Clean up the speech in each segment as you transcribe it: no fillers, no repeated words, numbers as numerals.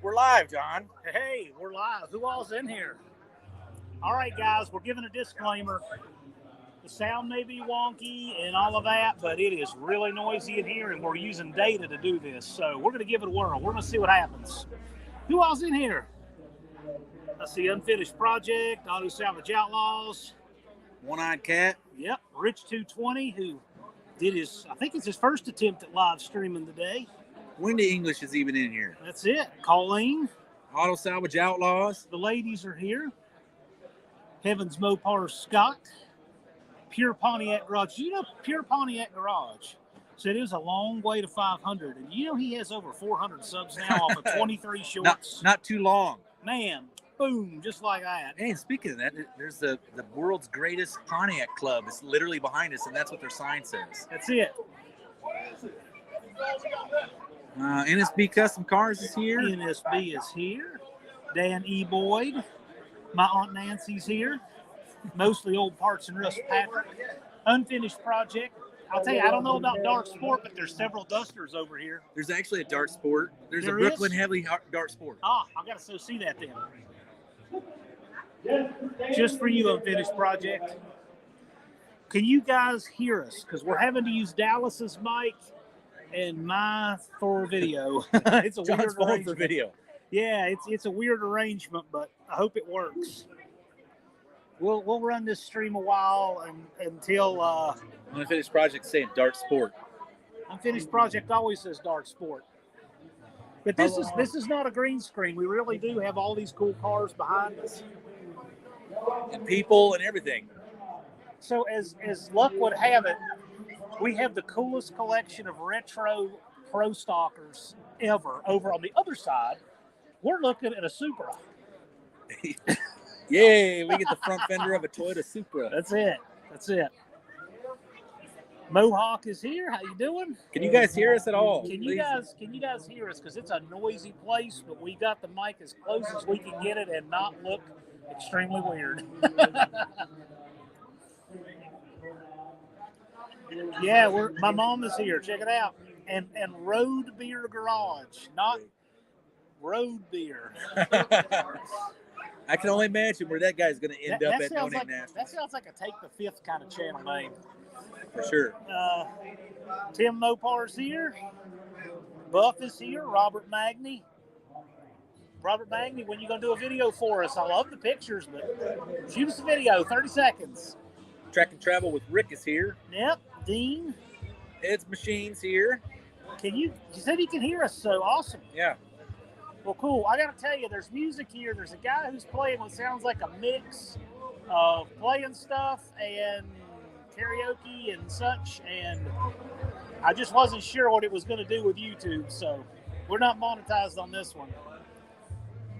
We're live, John. Hey, we're live. Who all's in here? All right, guys, we're giving a disclaimer. The sound may be wonky and all of that, but it is really noisy in here, and we're using data to do this. So we're going to give it a whirl. We're going to see what happens. Who all's in here? I see Unfinished Project, Auto Salvage Outlaws. One-Eyed Cat. Yep, Rich 220, who did I think it's his first attempt at live streaming today. Wendy English is even in here. That's it. Colleen. Auto Salvage Outlaws. The ladies are here. Heavens Mopar Scott. Pure Pontiac Garage. You know Pure Pontiac Garage said it was a long way to 500. And you know he has over 400 subs now off of 23 shorts. Not too long. Man, boom, just like that. Hey, and speaking of that, there's the world's greatest Pontiac club. It's literally behind us, and that's what their sign says. That's it. NSB Custom Cars is here. NSB is here. Dan E. Boyd. My Aunt Nancy's here. Mostly Old Parts and Russ Patrick. Unfinished Project. I'll tell you, I don't know about Dark Sport, but there's several Dusters over here. There's actually a Dart Sport. There's There a Brooklyn is? Heavy Dart Sport. I got to see that then. Just for you, Unfinished Project. Can you guys hear us? Because we're having to use Dallas's mic and my for video. It's a John's weird phone arrangement. for video. Yeah, it's a weird arrangement, but I hope it works. We'll run this stream a while until Unfinished Project saying Dart Sport. Unfinished Project always says Dark Sport. But this is not a green screen. We really do have all these cool cars behind us. And people and everything. So as luck would have it, we have the coolest collection of retro pro stockers ever. Over on the other side, we're looking at a Supra. Yay, we get the front fender of a Toyota Supra. That's it. Mohawk is here. How you doing? Can you guys hear us at all? Can you guys hear us? Because it's a noisy place, but we got the mic as close as we can get it and not look extremely weird. Yeah, my mom is here. Check it out. And Road Beer Garage, not Road Beer. I can only imagine where that guy's going to end up at No Name like, National. That sounds like a Take the Fifth kind of channel name. For sure. Tim Mopar's here. Buff is here. Robert Magny. Robert Magny, when you going to do a video for us? I love the pictures, but shoot us a video, 30 seconds. Track and Travel with Rick is here. Yep. Dean. Ed's Machine's here. You said you can hear us, so awesome. Yeah. Well, cool. I got to tell you, there's music here. There's a guy who's playing what sounds like a mix of playing stuff and karaoke and such, and I just wasn't sure what it was going to do with YouTube, so we're not monetized on this one,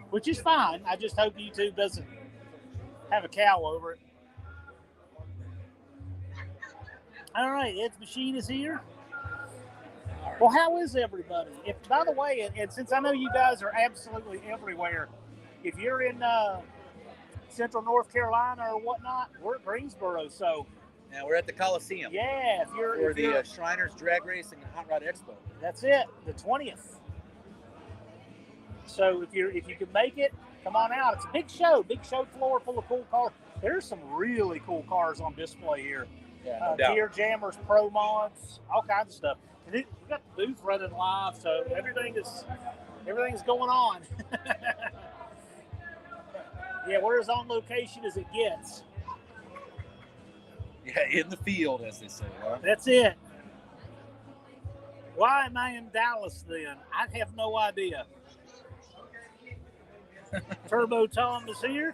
which is fine. I just hope YouTube doesn't have a cow over it. All right, Ed's Machine is here. Well, how is everybody? By the way, and since I know you guys are absolutely everywhere, if you're in Central North Carolina or whatnot, we're at Greensboro. So now we're at the Coliseum. Yeah, for the Shriners Drag Racing and Hot Rod Expo. That's it, the 20th. So if you can make it, come on out. It's a big show floor full of cool cars. There's some really cool cars on display here. Yeah, Gear Jammers, Pro Mods, all kinds of stuff. And we got the booth running live, so everything is going on. Yeah, we're as on location as it gets. Yeah, in the field, as they say. Huh? That's it. Why am I in Dallas then? I have no idea. Turbo Tom is here.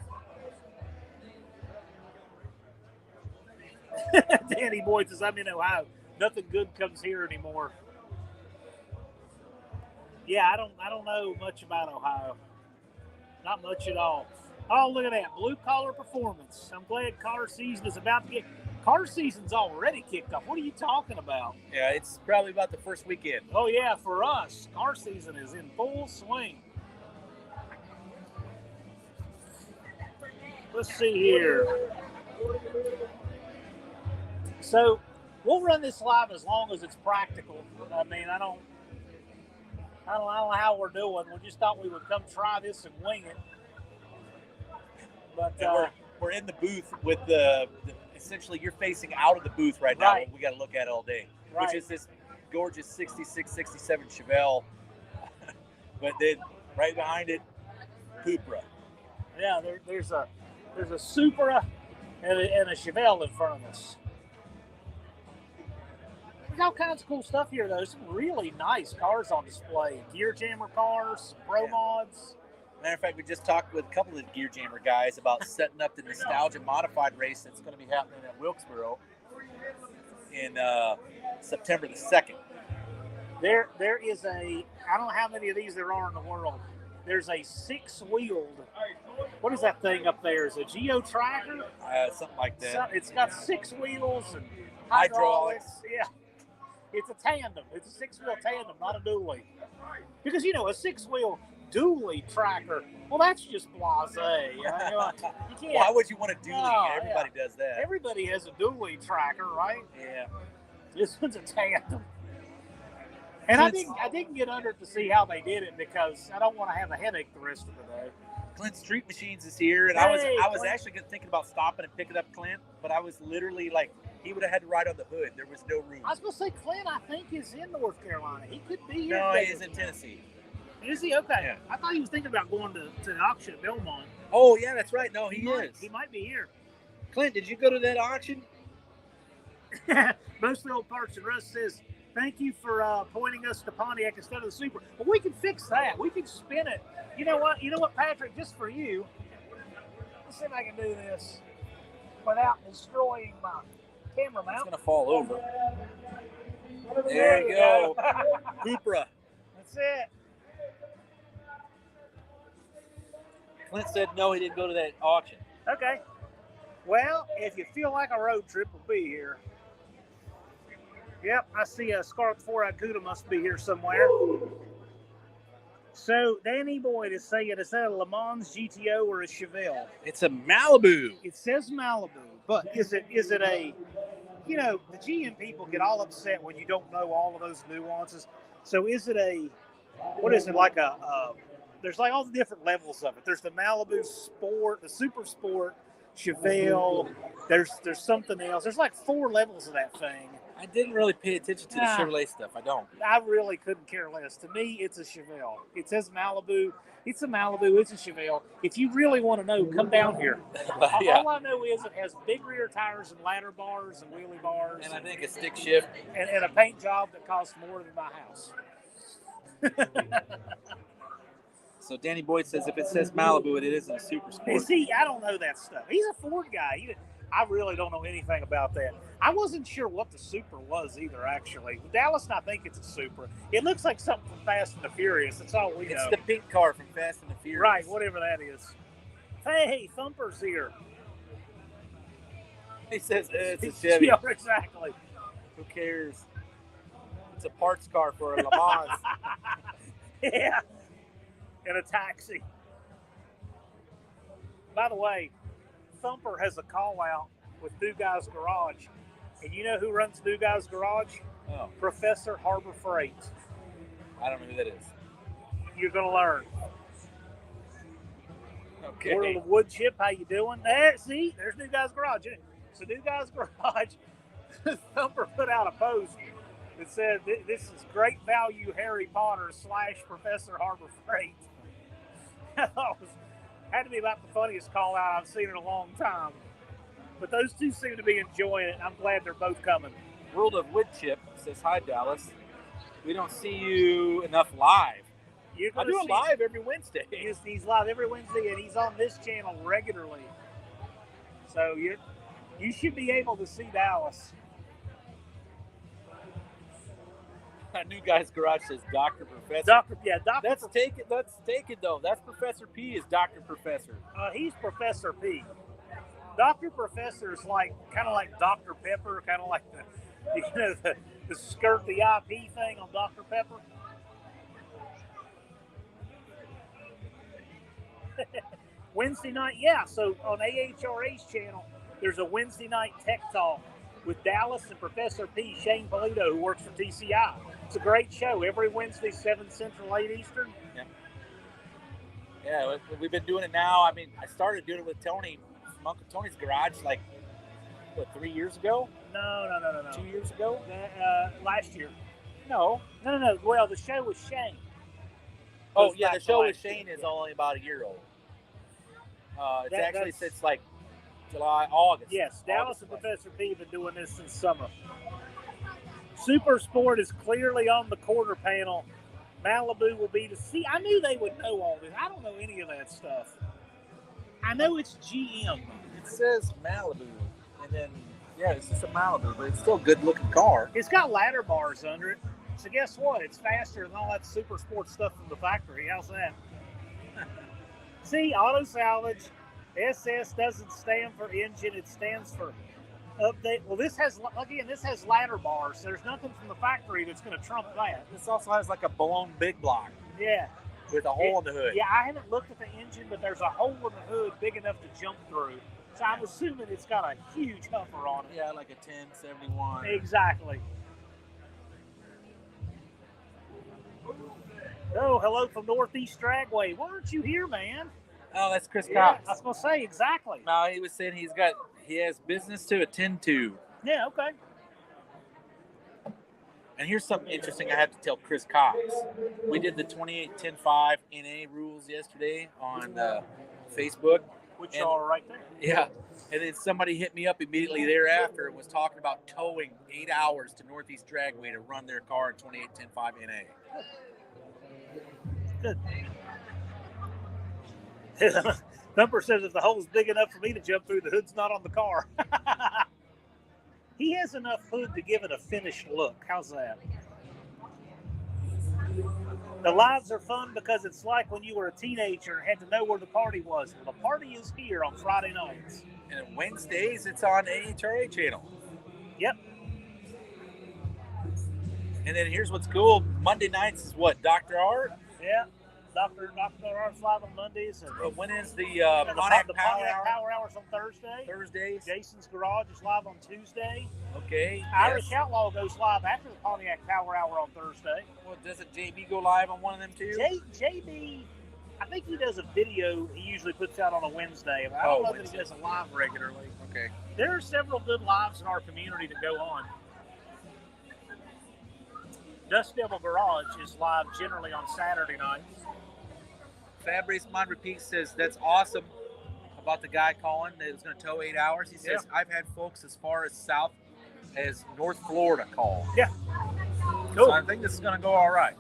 Danny Boyd says, I'm in Ohio. Nothing good comes here anymore. Yeah, I don't know much about Ohio. Not much at all. Oh, look at that. Blue collar performance. I'm glad car season is about to get. Car season's already kicked off. What are you talking about? Yeah, it's probably about the first weekend. Oh, yeah, for us, car season is in full swing. Let's see here. So we'll run this live as long as it's practical. I mean, I don't know how we're doing. We just thought we would come try this and wing it. But we're in the booth with the essentially you're facing out of the booth right now. Right. We got to look at it all day, Right. which is this gorgeous 66, 67 Chevelle. But then right behind it, Cupra. Yeah, there's a Supra and a Chevelle in front of us. There's all kinds of cool stuff here, though. Some really nice cars on display. Gear Jammer cars, Pro Mods. Matter of fact, we just talked with a couple of the Gear Jammer guys about setting up the Nostalgia Modified race that's going to be happening at Wilkesboro in September the 2nd. There is I don't know how many of these there are in the world. There's a 6-wheeled, what is that thing up there? Is it a Geo Tracker? Something like that. It's got 6 wheels and Hydraulics. Yeah. It's a tandem. It's a 6-wheel tandem, not a dually. Because, a 6-wheel dually tracker, well, that's just blasé. You can't. Why would you want a dually? Oh, Everybody does that. Everybody has a dually tracker, right? Yeah. This one's a tandem. And I didn't get under it to see how they did it because I don't want to have a headache the rest of the day. Clint Street Machines is here, and Hey, I was Clint. actually thinking about stopping and picking up Clint, but I was literally like, he would have had to ride on the hood. There was no room. I was going to say, Clint, I think, is in North Carolina. He could be here. No, today. he is in Tennessee. Is he? Okay. Yeah. I thought he was thinking about going to the auction at Belmont. Oh, yeah, that's right. No, he is. He might be here. Clint, did you go to that auction? Mostly Old Parts, and Russ says, thank you for pointing us to Pontiac instead of the Supra. Well, we can fix that. We can spin it. You know what, Patrick, just for you, let's see if I can do this without destroying my camera mount. It's going to fall over. There you go. Cupra. That's it. Clint said no, he didn't go to that auction. Okay. Well, if you feel like a road trip, we'll be here. Yep, I see a Scarlet 4 Cuda must be here somewhere. So, Danny Boyd is saying, is that a Le Mans GTO or a Chevelle? It's a Malibu. It says Malibu, but is it a, the GM people get all upset when you don't know all of those nuances. So is it like there's like all the different levels of it. There's the Malibu Sport, the Super Sport, Chevelle. There's something else. There's like 4 levels of that thing. I didn't really pay attention to the Chevrolet stuff. I don't. I really couldn't care less. To me, it's a Chevelle. It says Malibu. It's a Malibu. It's a Chevelle. If you really want to know, come down here. Yeah. All I know is it has big rear tires and ladder bars and wheelie bars. And I think a stick shift. And a paint job that costs more than my house. So Danny Boyd says if it says Malibu, it isn't a Super Sport. See, I don't know that stuff. He's a Ford guy. I really don't know anything about that. I wasn't sure what the Supra was either, actually. Dallas and I think it's a Supra. It looks like something from Fast and the Furious. That's all we know. It's the pink car from Fast and the Furious. Right, whatever that is. Hey, Thumper's here. He says it's a Chevy. Yeah, exactly. Who cares? It's a parts car for a Le Mans. Yeah. And a taxi. By the way, Thumper has a call out with New Guy's Garage. And you know who runs New Guy's Garage? Oh. Professor Harbor Freight. I don't know who that is. You're going to learn. Okay. Order the wood chip. How you doing? There, see? There's New Guy's Garage. Isn't it? So New Guy's Garage, Thumper put out a post that said, this is great value Harry Potter / Professor Harbor Freight. I thought it had to be about the funniest call out I've seen in a long time. But those two seem to be enjoying it. I'm glad they're both coming. World of Wood Chip says, hi, Dallas. We don't see you enough live. I do it live every Wednesday. He's live every Wednesday, and he's on this channel regularly. So you should be able to see Dallas. New Guy's Garage says Dr. Professor. Doctor. Let's take it though. That's Professor P is Dr. Professor. He's Professor P. Dr. Professor is kind of like Dr. Pepper, kind of like the skirt the IP thing on Dr. Pepper. Wednesday night, yeah. So on AHRA's channel, there's a Wednesday night tech talk with Dallas and Professor P, Shane Polito, who works for TCI. It's a great show. Every Wednesday, 7 Central, 8 Eastern. Yeah, we've been doing it now. I mean, I started doing it with Tony from Uncle Tony's garage, like, 3 years ago? No. 2 years ago? Last year. No. No. Well, the show with Shane. Oh, yeah, the show with Shane is only about a year old. It's actually since, like, July, August. Yes, Dallas and Professor P have been doing this since summer. Super Sport is clearly on the quarter panel. Malibu will be see. I knew they would know all this. I don't know any of that stuff. I know it's GM. It says Malibu, and then it's just a Malibu, but it's still a good-looking car. It's got ladder bars under it. So guess what? It's faster than all that Super Sport stuff from the factory. How's that? See, Auto Salvage. SS doesn't stand for engine. It stands for update. Well, this has ladder bars. There's nothing from the factory that's going to trump that. This also has like a blown big block. Yeah. With a hole in the hood. Yeah, I haven't looked at the engine, but there's a hole in the hood big enough to jump through. So I'm assuming it's got a huge huffer on it. Yeah, like a 1071. Exactly. Oh, hello from Northeast Dragway. Why aren't you here, man? Oh, that's Chris Cox. I was going to say, exactly. No, he was saying he has business to attend to. Yeah, okay. And here's something interesting I have to tell Chris Cox. We did the 28.10.5 NA rules yesterday on Facebook. Which are right there. Yeah. And then somebody hit me up immediately thereafter and was talking about towing 8 hours to Northeast Dragway to run their car in 28.10.5 NA. Good. Number says if the hole's big enough for me to jump through, the hood's not on the car. He has enough hood to give it a finished look. How's that? The lives are fun because it's like when you were a teenager and had to know where the party was. Well, the party is here on Friday nights. And on Wednesdays, it's on AHRA channel. Yep. And then here's what's cool. Monday nights is what? Dr. Art? Yeah. Dr. Art's live on Mondays. And when is the Pontiac Power Hour? Power Hour's on Thursday. Thursdays. Jason's Garage is live on Tuesday. Okay. Irish Outlaw goes live after the Pontiac Power Hour on Thursday. Well, doesn't JB go live on one of them too? JB, I think he does a video he usually puts out on a Wednesday. I don't know that he does a live regularly. Okay. There are several good lives in our community that go on. Dust Devil Garage is live generally on Saturday nights. Fab Race Mod Repeat says that's awesome about the guy calling that was going to tow 8 hours. He says, I've had folks as far as south as North Florida call. Yeah. Cool. So I think this is going to go all right.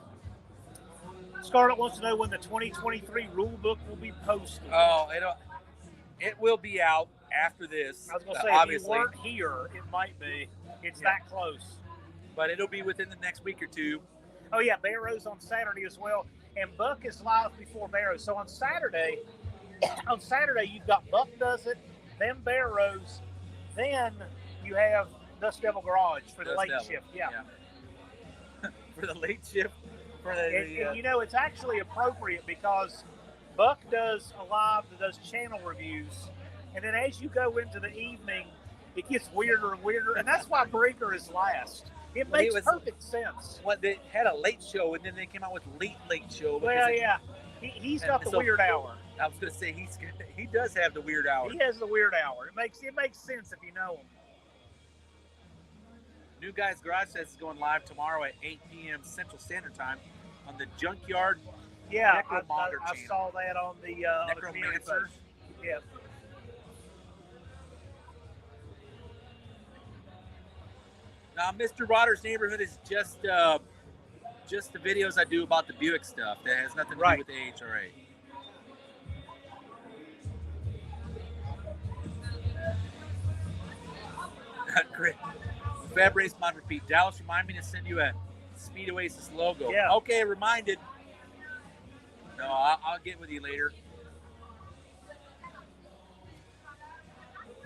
Scarlett wants to know when the 2023 rule book will be posted. Oh, it will be out after this. I was going to say, obviously. If you weren't here, it might be. It's that close. But it'll be within the next week or two. Oh, yeah, Barrow's on Saturday as well. And Buck is live before Barrow. So on Saturday, you've got Buck Does It, then Barrows, then you have Dust Devil Garage for the late shift. Yeah. For the late shift. And you know, it's actually appropriate because Buck does a live that does channel reviews. And then as you go into the evening, it gets weirder and weirder. And that's why Breaker is last. It makes perfect sense. Well, they had a late show, and then they came out with late show. Well, yeah. He's got the weird hour. I was going to say, he does have the weird hour. He has the weird hour. It makes sense if you know him. New Guys Garage says it's going live tomorrow at 8 p.m. Central Standard Time on the Junkyard Necromonger I channel. saw that on the Necromancer. Yeah. Now, Mr. Rodder's Neighborhood is just the videos I do about the Buick stuff. That has nothing to do with the AHRA. Great. Fab Race Mod Repeat. Dallas, remind me to send you a Speed Oasis logo. Yeah. Okay, reminded. No, I'll get with you later.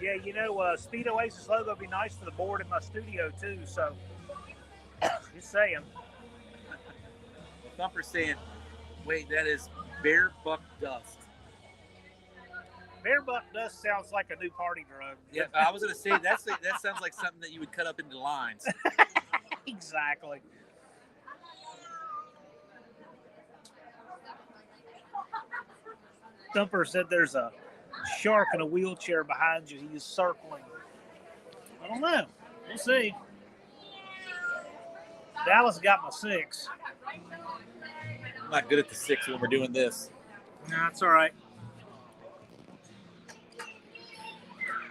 Yeah, you know, Speed Oasis logo would be nice for the board in my studio, too, so just saying. Thumper's saying, wait, that is Bear Buck Dust. Bear Buck Dust sounds like a new party drug. Yeah, I was going to say, that sounds like something that you would cut up into lines. Exactly. Thumper said there's a shark in a wheelchair behind you. He's circling. I don't know. We'll see. Dallas got my 6. I'm not good at the 6 when we're doing this. No, that's all right.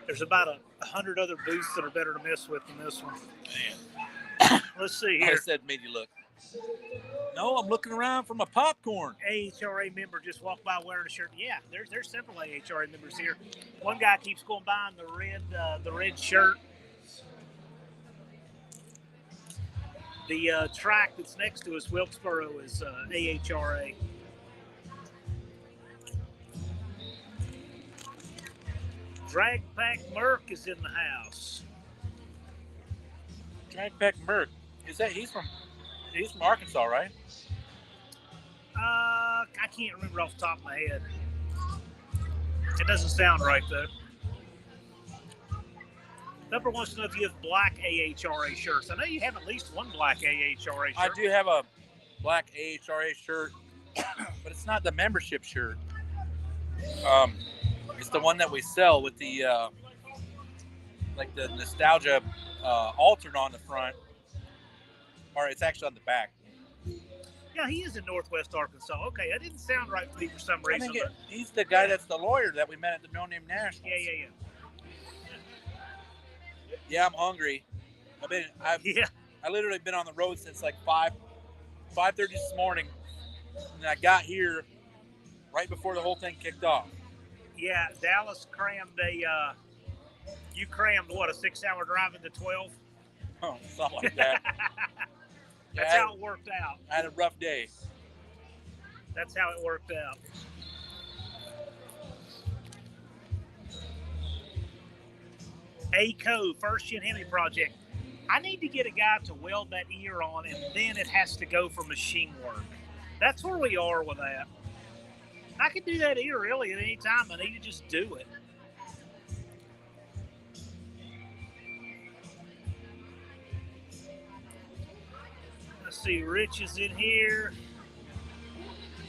There's about 100 other booths that are better to mess with than this one. Man. Let's see I here. said made you look. No, I'm looking around for my popcorn. AHRA member just walked by wearing a shirt. Yeah, there's several AHRA members here. One guy keeps going by in the red shirt. The track that's next to us, Wilkesboro, is AHRA. Drag Pack Merc is in the house. Drag Pack Merc. He's from Arkansas, right? I can't remember off the top of my head. It doesn't sound right though. Thumper wants to know if you have black AHRA shirts. I know you have at least one black AHRA shirt. I do have a black AHRA shirt, but it's not the membership shirt. It's the one that we sell with the like the nostalgia alternate on the front, or it's actually on the back. Yeah, he is in Northwest Arkansas. Okay, that didn't sound right to me for some reason. He's the guy that's the lawyer that we met at the No Name Nationals. Yeah. Yeah, I'm hungry. I literally been on the road since like 5:30 this morning, and I got here right before the whole thing kicked off. Yeah, Dallas crammed you crammed what, a 6-hour drive into 12? Oh, something like that. That's how it worked out. I had a rough day. That's how it worked out. ACO, First Gen Hemi Project. I need to get a guy to weld that ear on, and then it has to go for machine work. That's where we are with that. I can do that ear really at any time. I need to just do it. Let's see, Rich is in here.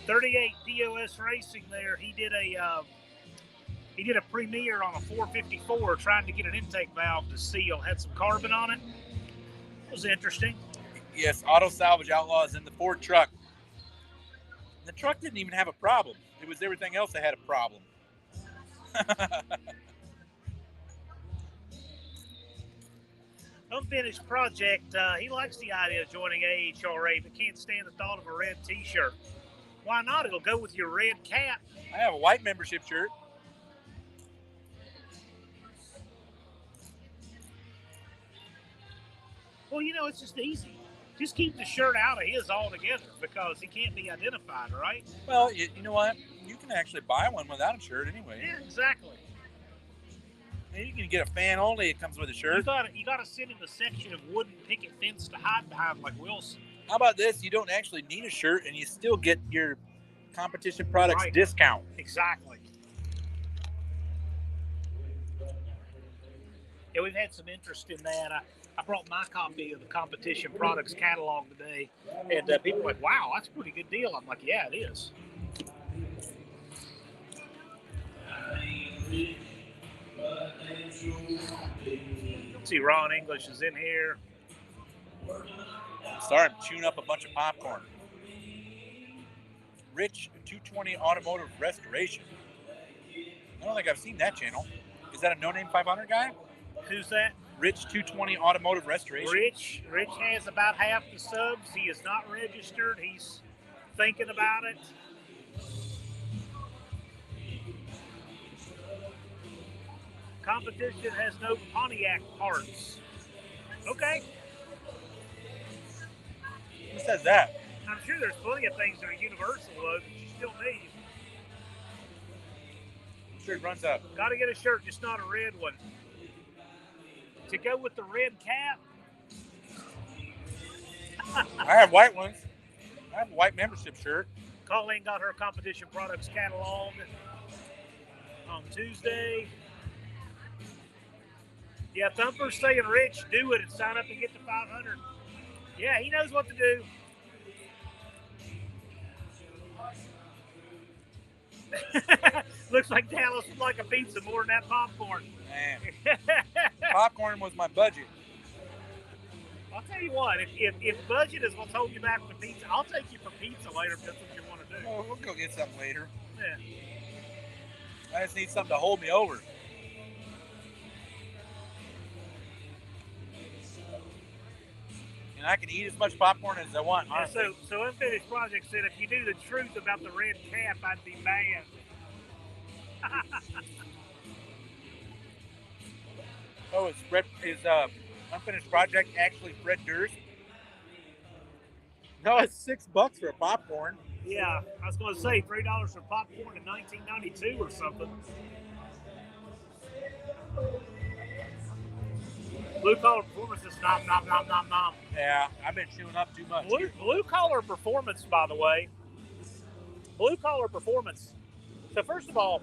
38 POS Racing there. He did a premiere on a 454 trying to get an intake valve to seal. Had some carbon on it. It was interesting. Yes, Auto Salvage Outlaws in the Ford truck. The truck didn't even have a problem. It was everything else that had a problem. Unfinished Project. He likes the idea of joining AHRA, but can't stand the thought of a red T-shirt. Why not? It'll go with your red cap. I have a white membership shirt. Well, it's just easy. Just keep the shirt out of his altogether because he can't be identified, right? Well, you know what? You can actually buy one without a shirt anyway. Yeah, exactly. And you can get a fan only. It comes with a shirt. You got to sit in the section of wooden picket fence to hide behind like Wilson. How about this? You don't actually need a shirt, and you still get your competition products discount. Exactly. Yeah, we've had some interest in that. I brought my copy of the competition products catalog today, and people were like, wow, that's a pretty good deal. I'm like, yeah, it is. Let's see, Ron English is in here. Sorry, I'm chewing up a bunch of popcorn. Rich 220 Automotive Restoration. I don't think I've seen that channel. Is that a No Name 500 guy? Who's that? Rich 220 Automotive Restoration. Rich has about half the subs. He is not registered. He's thinking about it. Competition has no Pontiac parts. Okay. Who says that? I'm sure there's plenty of things that are universal, though, that you still need. Shirt runs up. Got to get a shirt, just not a red one. To go with the red cap. I have white ones. I have a white membership shirt. Colleen got her competition products catalog on Tuesday. Yeah, Thumper's saying, Rich, do it and sign up and get to 500. Yeah, he knows what to do. Looks like Dallas would like a pizza more than that popcorn. Man, popcorn was my budget. I'll tell you what, if budget is what's holding you back from pizza, I'll take you for pizza later if that's what you want to do. Oh, we'll go get something later. Yeah. I just need something to hold me over. And I can eat as much popcorn as I want. Yeah, so Unfinished Project said if you knew the truth about the red cap, I'd be banned. Oh, is Unfinished Project actually Fred Durst? No, it's $6 for a popcorn. Yeah, I was going to say $3 for popcorn in 1992 or something. Blue Collar Performance is nom, nom, nom, nom, nom. Yeah, I've been chewing up too much. Blue Collar Performance, by the way. Blue Collar Performance. So first of all,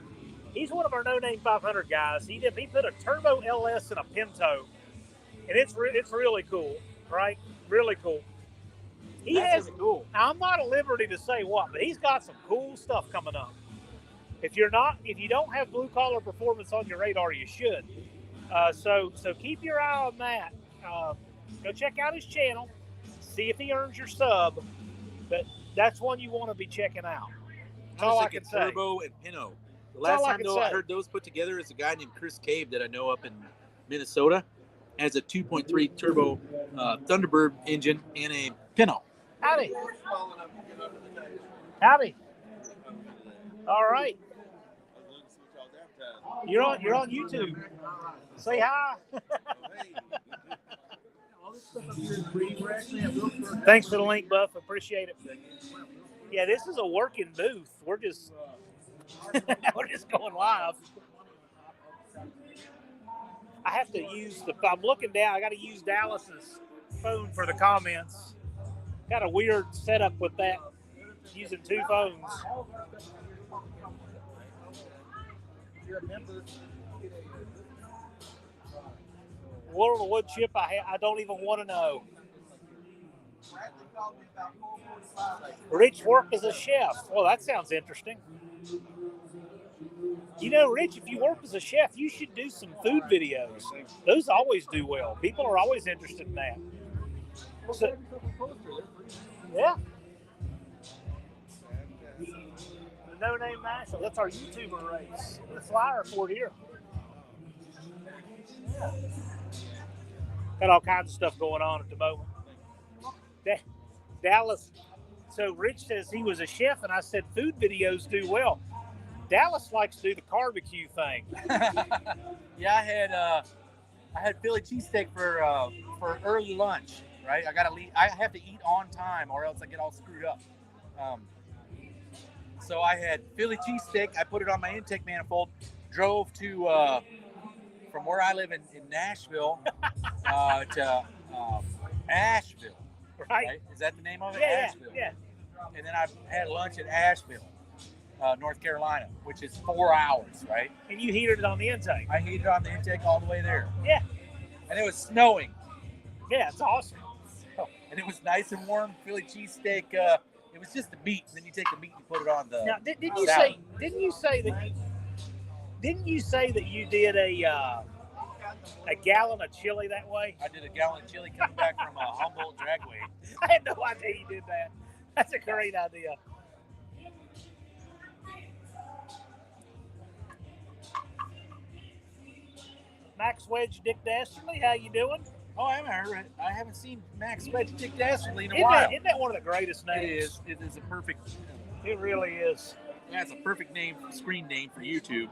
he's one of our No Name 500 guys. He put a Turbo LS in a Pinto, and it's really cool, right? Really cool. That's really cool. Now, I'm not at liberty to say what, but he's got some cool stuff coming up. If you don't have Blue Collar Performance on your radar, you should. So keep your eye on that. Go check out his channel, see if he earns your sub. But that's one you want to be checking out. That's all I can say. Turbo and Pinto. The last time I heard those put together is a guy named Chris Cave that I know up in Minnesota. Has a 2.3 turbo Thunderbird engine and a Pinto. Howdy. Howdy. All right. You're on YouTube. Say hi. Thanks for the link, Buff. Appreciate it. Yeah, this is a working booth. We're just going live. I have to use I'm looking down. I got to use Dallas's phone for the comments. Got a weird setup with that, using two phones. What on the wood chip I don't even want to know. Rich work as a chef. Well, that sounds interesting. You know, Rich, if you work as a chef, you should do some food videos. Those always do well. People are always interested in that. So, yeah. The No Name National. That's our YouTuber race. The flyer for it here. Yeah. Got all kinds of stuff going on at the moment. Dallas. So Rich says he was a chef, and I said food videos do well. Dallas likes to do the barbecue thing. Yeah, I had Philly cheesesteak for early lunch. Right, I have to eat on time, or else I get all screwed up. So I had Philly cheesesteak. I put it on my intake manifold. Drove to from where I live in Nashville to Asheville. Right? Is that the name of it? Yeah, Asheville. Yeah. And then I had lunch at Asheville, North Carolina, which is 4 hours. Right. And you heated it on the intake. I heated it on the intake all the way there. Yeah. And it was snowing. Yeah, it's awesome. And it was nice and warm. Philly cheesesteak. It was just the meat. And then you take the meat and you put it on the. Now, didn't you say that you did a gallon of chili that way? I did a gallon of chili coming back from Humboldt Dragway. I had no idea you did that. That's a great idea. Max Wedge, Dick Dastardly, how you doing? Oh, I haven't seen Max Wedge, Dick Dastardly in a while. Isn't that one of the greatest names? It is a perfect. It really is. That's a perfect screen name for YouTube.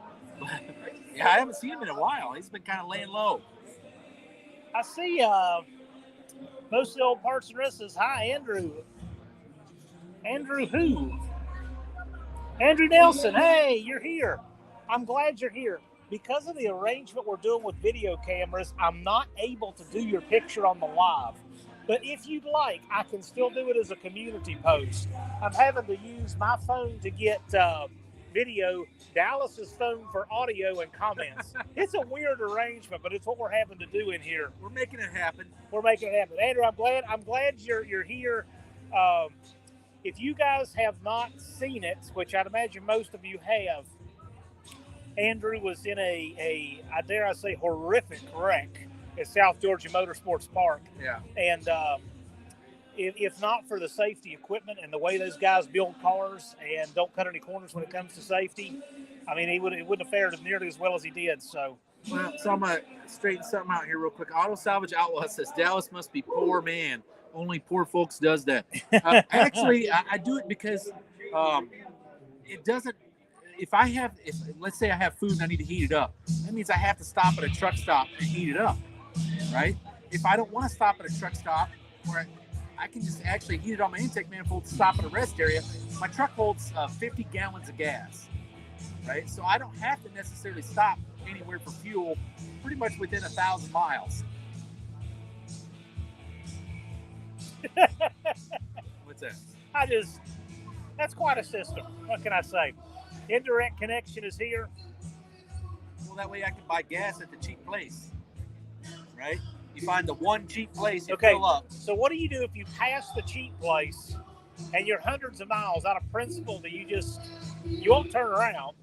Yeah, I haven't seen him in a while. He's been kind of laying low. I see most of the old parts and risks. Hi, Andrew. Andrew who? Andrew Nelson. Hey, you're here. I'm glad you're here. Because of the arrangement we're doing with video cameras, I'm not able to do your picture on the live. But if you'd like, I can still do it as a community post. I'm having to use my phone to get video, Dallas's phone for audio and comments. It's a weird arrangement, but it's what we're having to do in here. We're making it happen. Andrew, I'm glad you're here. If you guys have not seen it, which I'd imagine most of you have, Andrew was in I dare I say, horrific wreck at South Georgia Motorsports Park. Yeah. And if not for the safety equipment and the way those guys build cars and don't cut any corners when it comes to safety, I mean, it wouldn't have fared nearly as well as he did. So I'm going to straighten something out here real quick. Auto Salvage Outlaw says, Dallas must be poor man. Only poor folks does that. Actually, I do it because it doesn't, if let's say I have food and I need to heat it up, that means I have to stop at a truck stop and heat it up, right? If I don't want to stop at a truck stop where I can just actually heat it on my intake manifold to stop at a rest area, my truck holds 50 gallons of gas, right? So I don't have to necessarily stop anywhere for fuel pretty much within 1,000 miles. What's that? That's quite a system. What can I say? Indirect connection is here. Well, that way I can buy gas at the cheap place, right? You find the one cheap place, you fill up. So what do you do if you pass the cheap place and you're hundreds of miles out of principle? You won't turn around.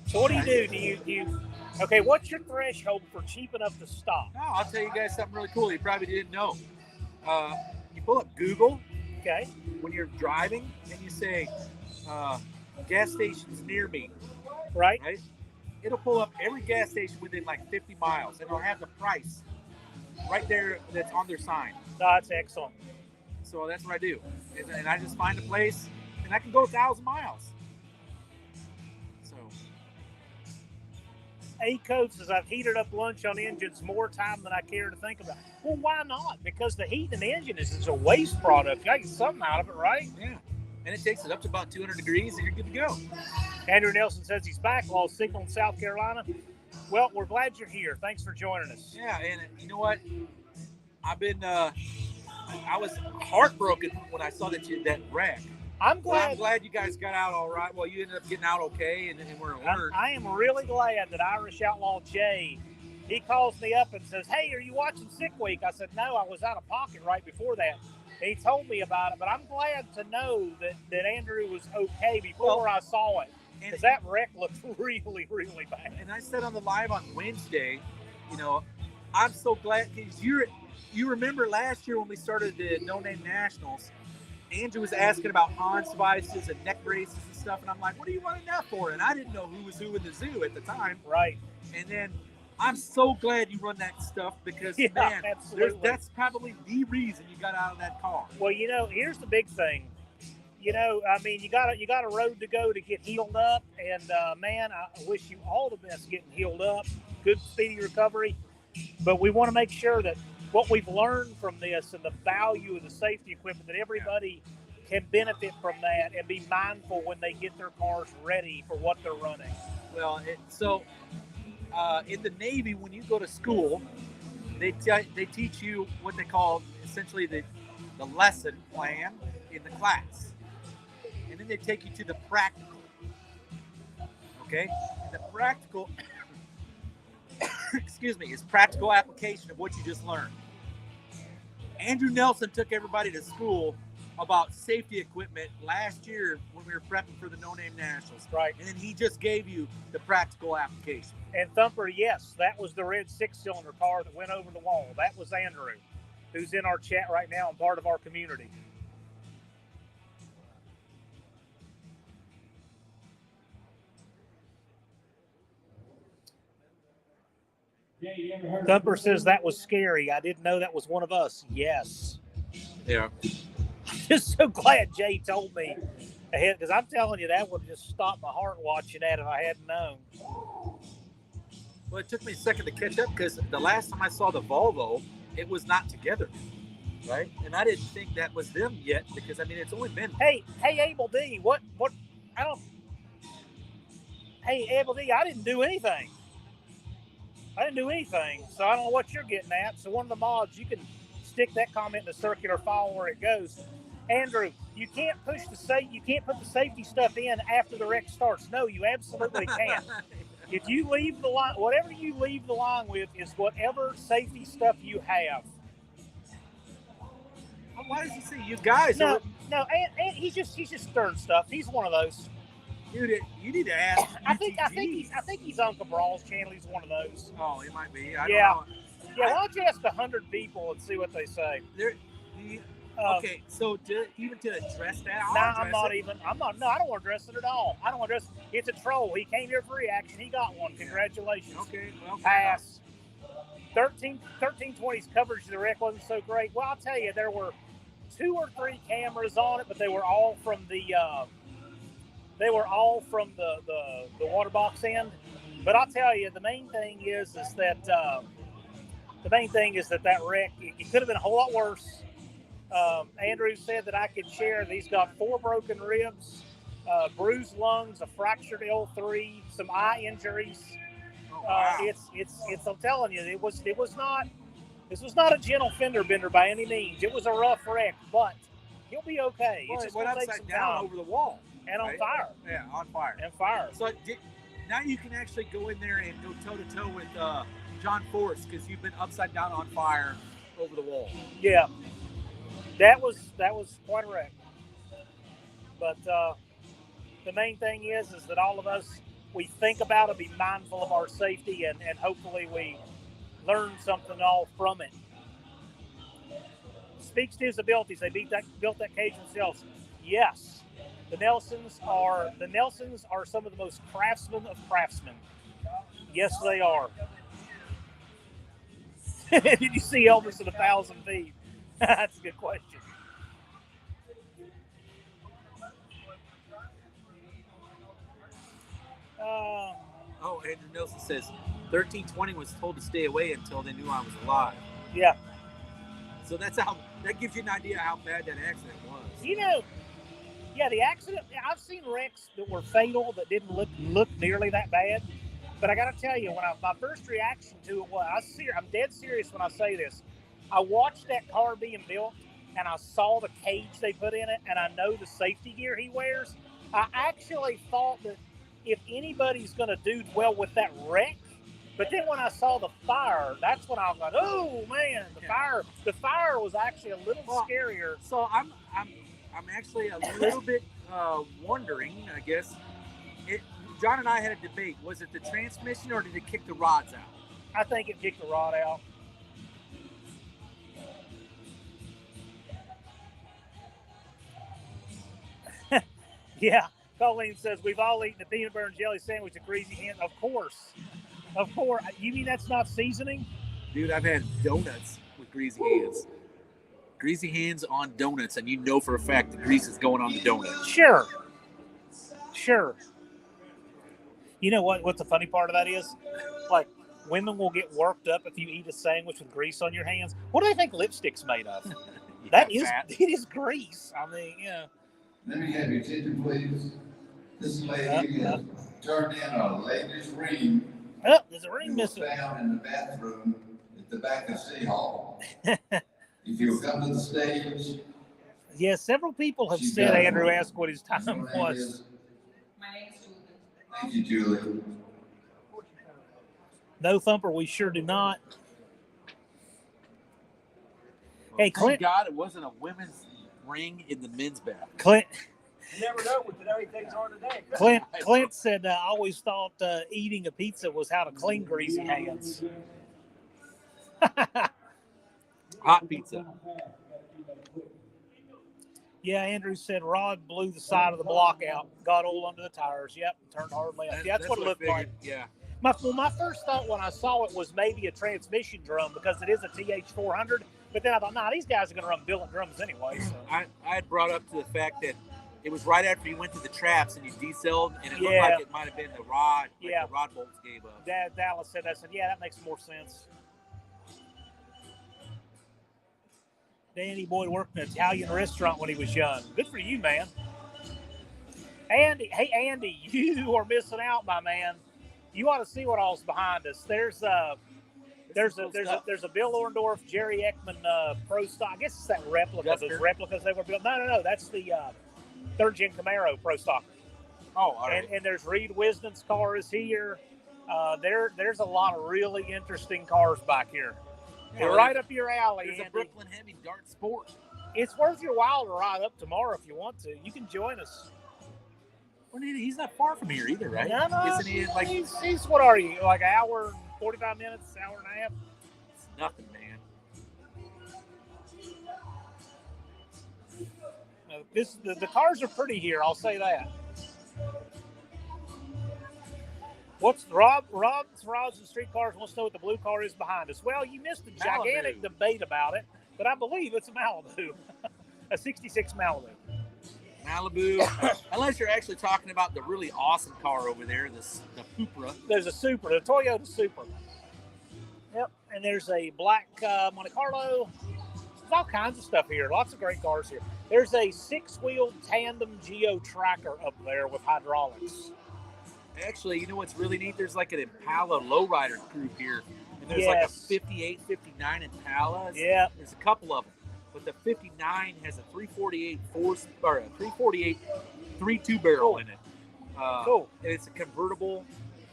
So what do you do? Okay, what's your threshold for cheap enough to stop? Oh, I'll tell you guys something really cool you probably didn't know. You pull up Google, okay, when you're driving, and you say, gas stations near me. Right? It'll pull up every gas station within like 50 miles, and it'll have the price right there that's on their sign. Oh, that's excellent. So that's what I do. And I just find a place, and I can go 1,000 miles. So. A-Code says, I've heated up lunch on engines more time than I care to think about. Well, why not? Because the heat in the engine is a waste product. You got to get something out of it, right? Yeah. And it takes it up to about 200 degrees, and you're good to go. Andrew Nelson says he's back. Lost signal in South Carolina. Well, we're glad you're here. Thanks for joining us. Yeah, and you know what? I've been, I was heartbroken when I saw that wreck. I'm glad you guys got out all right. Well, you ended up getting out okay, and we're alert. I am really glad that Irish Outlaw Jay, he calls me up and says, hey, are you watching Sick Week? I said, no, I was out of pocket right before that. And he told me about it, but I'm glad to know that Andrew was okay before I saw it. Because that wreck looked really, really bad. And I said on the live on Wednesday, I'm so glad because you remember last year when we started the No Name Nationals, Andrew was asking about Hans devices and neck braces and stuff, and I'm like, what do you want that for? And I didn't know who was who in the zoo at the time. Right. And then I'm so glad you run that stuff because, man, that's probably the reason you got out of that car. Well, here's the big thing. I mean, you got a road to go to get healed up, and man, I wish you all the best getting healed up. Good, speedy recovery. But we want to make sure that what we've learned from this and the value of the safety equipment, that everybody can benefit from that and be mindful when they get their cars ready for what they're running. Well, in the Navy, when you go to school, they teach you what they call essentially the lesson plan in the class. And then they take you to the practical. Okay? And the practical, is practical application of what you just learned. Andrew Nelson took everybody to school about safety equipment last year when we were prepping for the No Name Nationals. Right. And then he just gave you the practical application. And Thumper, yes, that was the red 6-cylinder car that went over the wall. That was Andrew, who's in our chat right now and part of our community. Thumper says that was scary. I didn't know that was one of us. Yes. Yeah. I'm just so glad Jay told me ahead, because I'm telling you, that would have just stopped my heart watching that if I hadn't known. Well, it took me a second to catch up because the last time I saw the Volvo, it was not together, right? And I didn't think that was them yet because, I mean, it's only been... Hey, Abel D, Hey, Abel D, I didn't do anything. So I don't know what you're getting at. So one of the mods, you can stick that comment in the circular file where it goes. Andrew, you can't put the safety stuff in after the wreck starts. No, you absolutely can't. If you leave the line, whatever you leave the line with is whatever safety stuff you have. Why does he say you guys? No, and he's just stirring stuff. He's one of those. Dude, you need to ask. I think he's on Cabral's channel. He's one of those. Oh, it might be. Yeah. Why don't you ask 100 people and see what they say? Okay, so even to address that, No, I'm not. No, I don't want to address it at all. I don't want to address it. It's a troll. He came here for reaction. He got one. Congratulations. Okay, well, pass. 1320's coverage of the wreck wasn't so great. Well, I'll tell you, there were 2 or 3 cameras on it, but they were all from the water box end. But I'll tell you, the main thing is that that wreck, it could have been a whole lot worse. Andrew said that I could share. He's got 4 broken ribs, bruised lungs, a fractured L3, some eye injuries. Wow. It's. I'm telling you, this was not a gentle fender bender by any means. It was a rough wreck, but he'll be okay. Well, it's just went gonna take upside some down time. over the wall And on fire. Yeah, on fire. And fire. So now you can actually go in there and go toe to toe with John Forrest because you've been upside down on fire over the wall. Yeah, that was quite a wreck. But the main thing is that all of us, we think about it, be mindful of our safety, and hopefully we learn something all from it. Speaks to his abilities. They built that cage themselves. Yes, the Nelsons are some of the most craftsmen of craftsmen. Yes, they are. Did you see Elvis at 1,000 feet? That's a good question. Andrew Nelson says 1320 was told to stay away until they knew I was alive. Yeah. So that gives you an idea how bad that accident was. The accident, I've seen wrecks that were fatal that didn't look nearly that bad. But I got to tell you, my first reaction to it was, I'm dead serious when I say this. I watched that car being built, and I saw the cage they put in it, and I know the safety gear he wears. I actually thought that if anybody's going to do well with that wreck, but then when I saw the fire, that's when I was like, oh man, the fire was actually a little scarier. So I'm actually a little bit wondering, I guess. John and I had a debate. Was it the transmission or did it kick the rods out? I think it kicked the rod out. Yeah. Colleen says, we've all eaten a peanut butter and jelly sandwich at Greasy Hands. Of course. You mean that's not seasoning? Dude, I've had donuts with Greasy Hands. Greasy Hands on donuts, and you know for a fact the grease is going on the donut. Sure. You know what the funny part of that is? Like, women will get worked up if you eat a sandwich with grease on your hands. What do they think lipstick's made of? It is grease. I mean, yeah. Let me have your attention, please. This lady has turned in a ladies' ring. Oh, there's a ring missing. Found in the bathroom at the back of City Hall. If you'll come to the stage. Yeah, several people have said Andrew asked what his time was. My name is Julie. Thank you, Julie. No Thumper, we sure do not. Hey, Clint. Thank God it wasn't a women's ring in the men's bath. Clint. You never know with how things are today. Clint said, I always thought eating a pizza was how to clean greasy hands. Hot pizza. Yeah, Andrew said Rod blew the side of the block out, got oil under the tires. Yep, turned hard left. Yeah, that's what it looked like. Yeah. My first thought when I saw it was maybe a transmission drum because it is a TH400. But then I thought, these guys are going to run billet drums anyway. So. I had brought up to the fact that it was right after you went to the traps and you decelled, and it looked like it might have been the rod. The rod bolts gave up. Dallas said that. I said, yeah, that makes more sense. Danny Boyd worked in an Italian restaurant when he was young. Good for you, man. Andy, you are missing out, my man. You ought to see what all's behind us. There's a Bill Orndorff, Jerry Ekman Pro Stock. I guess it's that replica. Those replicas they were built. No, that's the third gen Camaro Pro Stock. Oh, all right. And there's Reed Wisdom's car is here. There's a lot of really interesting cars back here. Yeah, They're right up your alley. There's Andy. a Brooklyn Hemi Dart Sport. It's worth your while to ride up tomorrow if you want to. You can join us. Well, he's not far from here either, right? No, Isn't he like he's what are you, like an hour and 45 minutes, hour and a half? it's nothing, man. The cars are pretty here, I'll say that. What's Rob's and Street Cars wants to know what the blue car is behind us. Well, you missed a gigantic debate about it, but I believe it's a Malibu, a '66 Malibu. Malibu, unless you're actually talking about the really awesome car over there, the Supra. There's a Supra, the Toyota Supra. Yep, and there's a black Monte Carlo. There's all kinds of stuff here. Lots of great cars here. There's a 6-wheel tandem Geo tracker up there with hydraulics. Actually, you know what's really neat? There's like an Impala lowrider group here. And there's like a 58, 59 Impala. Yeah. There's a couple of them. But the 59 has a 348 3.2 barrel in it. Cool. And it's a convertible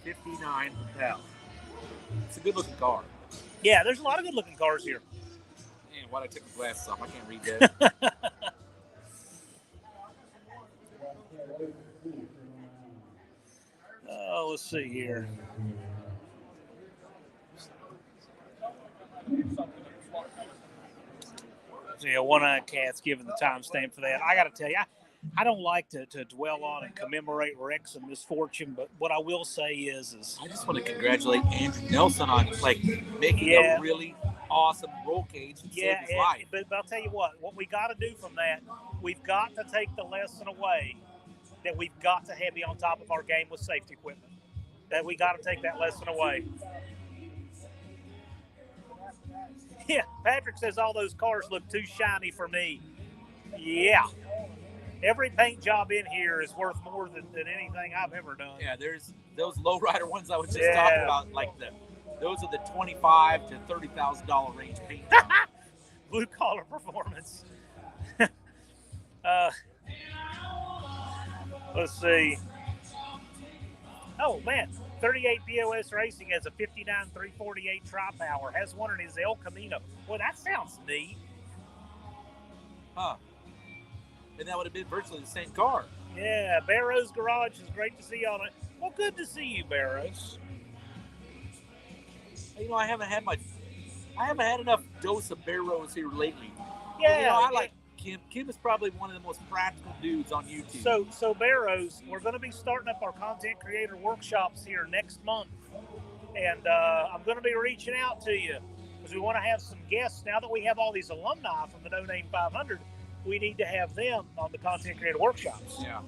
59 Impala. It's a good looking car. Yeah, there's a lot of good looking cars here. Man, why'd I take my glasses off? I can't read that. Oh, let's see here. Yeah, One-Eyed Cat's giving the timestamp for that. I got to tell you, I don't like to dwell on and commemorate wrecks and misfortune, but what I will say is I just want to congratulate Andrew Nelson on making a really awesome roll cage and save his life. But I'll tell you what we got to do from that, we've got to take the lesson away that we've got to be on top of our game with safety equipment. That we got to take that lesson away. Yeah, Patrick says all those cars look too shiny for me. Yeah. Every paint job in here is worth more than anything I've ever done. Yeah, there's those lowrider ones I was just talking about, those are the $25,000 to $30,000 range paint jobs. Blue collar performance. Let's see. Oh man, 38 POS Racing has a 59 348 Tri-Power. Has one in his El Camino. Well, that sounds neat. Huh. And that would have been virtually the same car. Yeah, Barrow's Garage is great to see you on it. Well, good to see you, Barrows. You know, I haven't had enough dose of Barrows here lately. Yeah, you know, I like Kim. Kim is probably one of the most practical dudes on YouTube. So Barrows, we're going to be starting up our content creator workshops here next month, and I'm going to be reaching out to you because we want to have some guests. Now that we have all these alumni from the No Name 500, we need to have them on the content creator workshops. Yeah.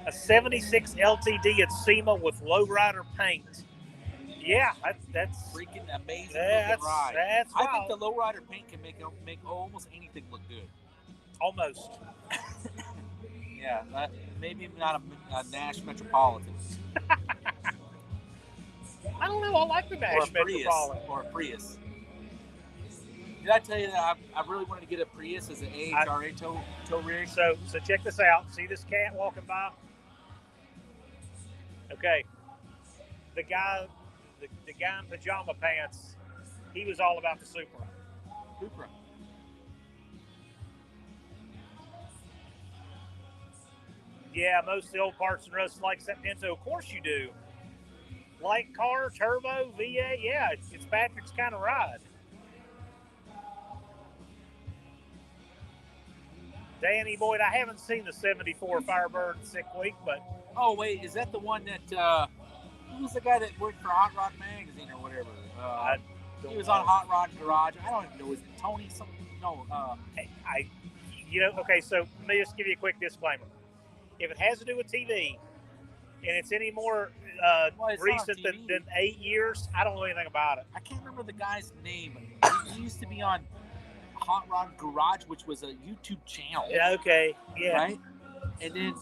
A 76 LTD at SEMA with lowrider paint. Yeah, that's freaking amazing looking ride. That's I think the lowrider paint can make almost anything look good. Almost. Yeah, maybe not a Nash Metropolitan. I don't know. I like the Nash Metropolitan. Or a Prius. Did I tell you that I really wanted to get a Prius as an AHRA tow rig? So check this out. See this cat walking by? Okay. The guy in pajama pants, he was all about the Supra. Yeah, most of the old parts and Russ likes that Pinto. Of course you do. Light car, turbo, V8. Yeah, it's Patrick's kind of ride. Danny Boyd, I haven't seen the 74 Firebird Sick Week, but... Oh, wait, is that the one that... who was the guy that worked for Hot Rod Magazine or whatever? He was on Hot Rod Garage. I don't even know. Was it Tony something? No. Okay, so let me just give you a quick disclaimer. If it has to do with TV and it's any more recent than 8 years, I don't know anything about it. I can't remember the guy's name. He used to be on Hot Rod Garage, which was a YouTube channel. Yeah, okay. Yeah. Right? And then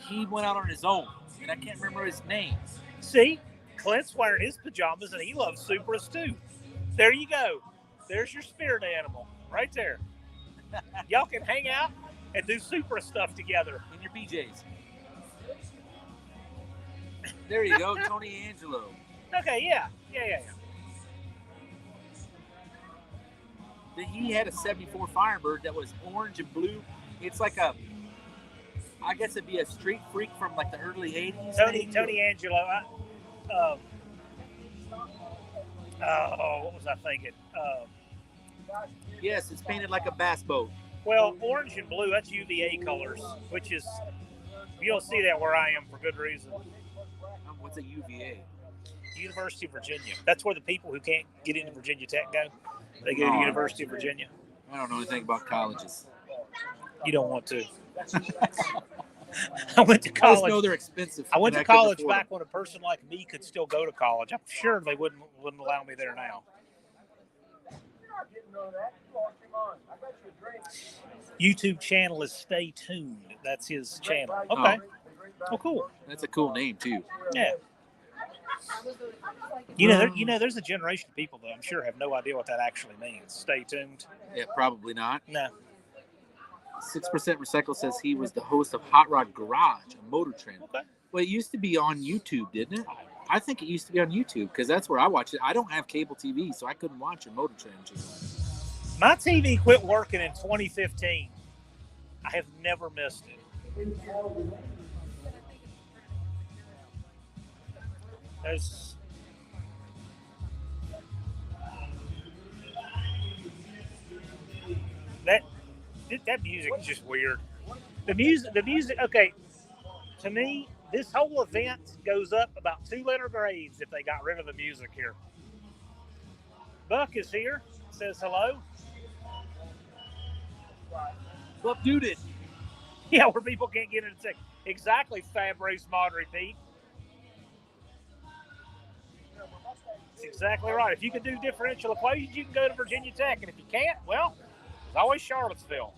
he went out on his own, and I can't remember his name. See? Clint's wearing his pajamas, and he loves Supras, too. There you go. There's your spirit animal right there. Y'all can hang out and do Supra stuff together. In your PJs. There you go, Tony Angelo. Okay, yeah. he had a 74 Firebird that was orange and blue. It's like I guess it'd be a street freak from like the early 80s. Tony Angelo. What was I thinking? Yes, it's painted like a bass boat. Well, orange and blue, that's UVA colors, which is, you don't see that where I am for good reason. What's a UVA? University of Virginia. That's where the people who can't get into Virginia Tech go. They go to University of Virginia. I don't know anything about colleges. You don't want to. I went to college. I just know they're expensive. I went to college back when a person like me could still go to college. I'm sure they wouldn't allow me there now. YouTube channel is Stay Tuned. That's his channel. Okay. Oh, cool. That's a cool name too. Yeah. There's a generation of people that I'm sure have no idea what that actually means. Stay tuned. Yeah, probably not. No. 6% Recycle says he was the host of Hot Rod Garage, a motor trend. Okay. Well, it used to be on YouTube, didn't it? I think it used to be on YouTube because that's where I watched it. I don't have cable TV, so I couldn't watch a motor trend channel. My TV quit working in 2015. I have never missed it. That music is just weird. The music. Okay, to me, this whole event goes up about 2 letter grades if they got rid of the music here. Buck is here. Says hello. Well, dude, it. Yeah, where people can't get into tech. Exactly, Fab Race Modry, Pete. That's exactly right. If you can do differential equations, you can go to Virginia Tech. And if you can't, well, there's always Charlottesville.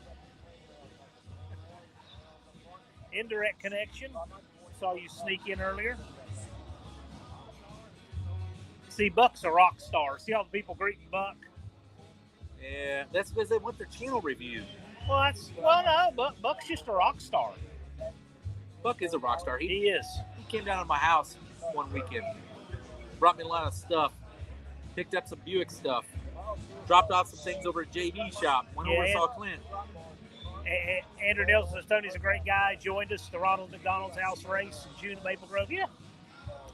Indirect connection. Saw you sneak in earlier. See, Buck's a rock star. See all the people greeting Buck? Yeah, that's because they want their channel reviewed. Well, no, Buck's just a rock star. Buck is a rock star. He is. He came down to my house one weekend. Brought me a lot of stuff. Picked up some Buick stuff. Dropped off some things over at JV shop. Went over and saw Clint. Andrew Nelson says Tony's a great guy. Joined us at the Ronald McDonald's house race in June in Maple Grove. Yeah.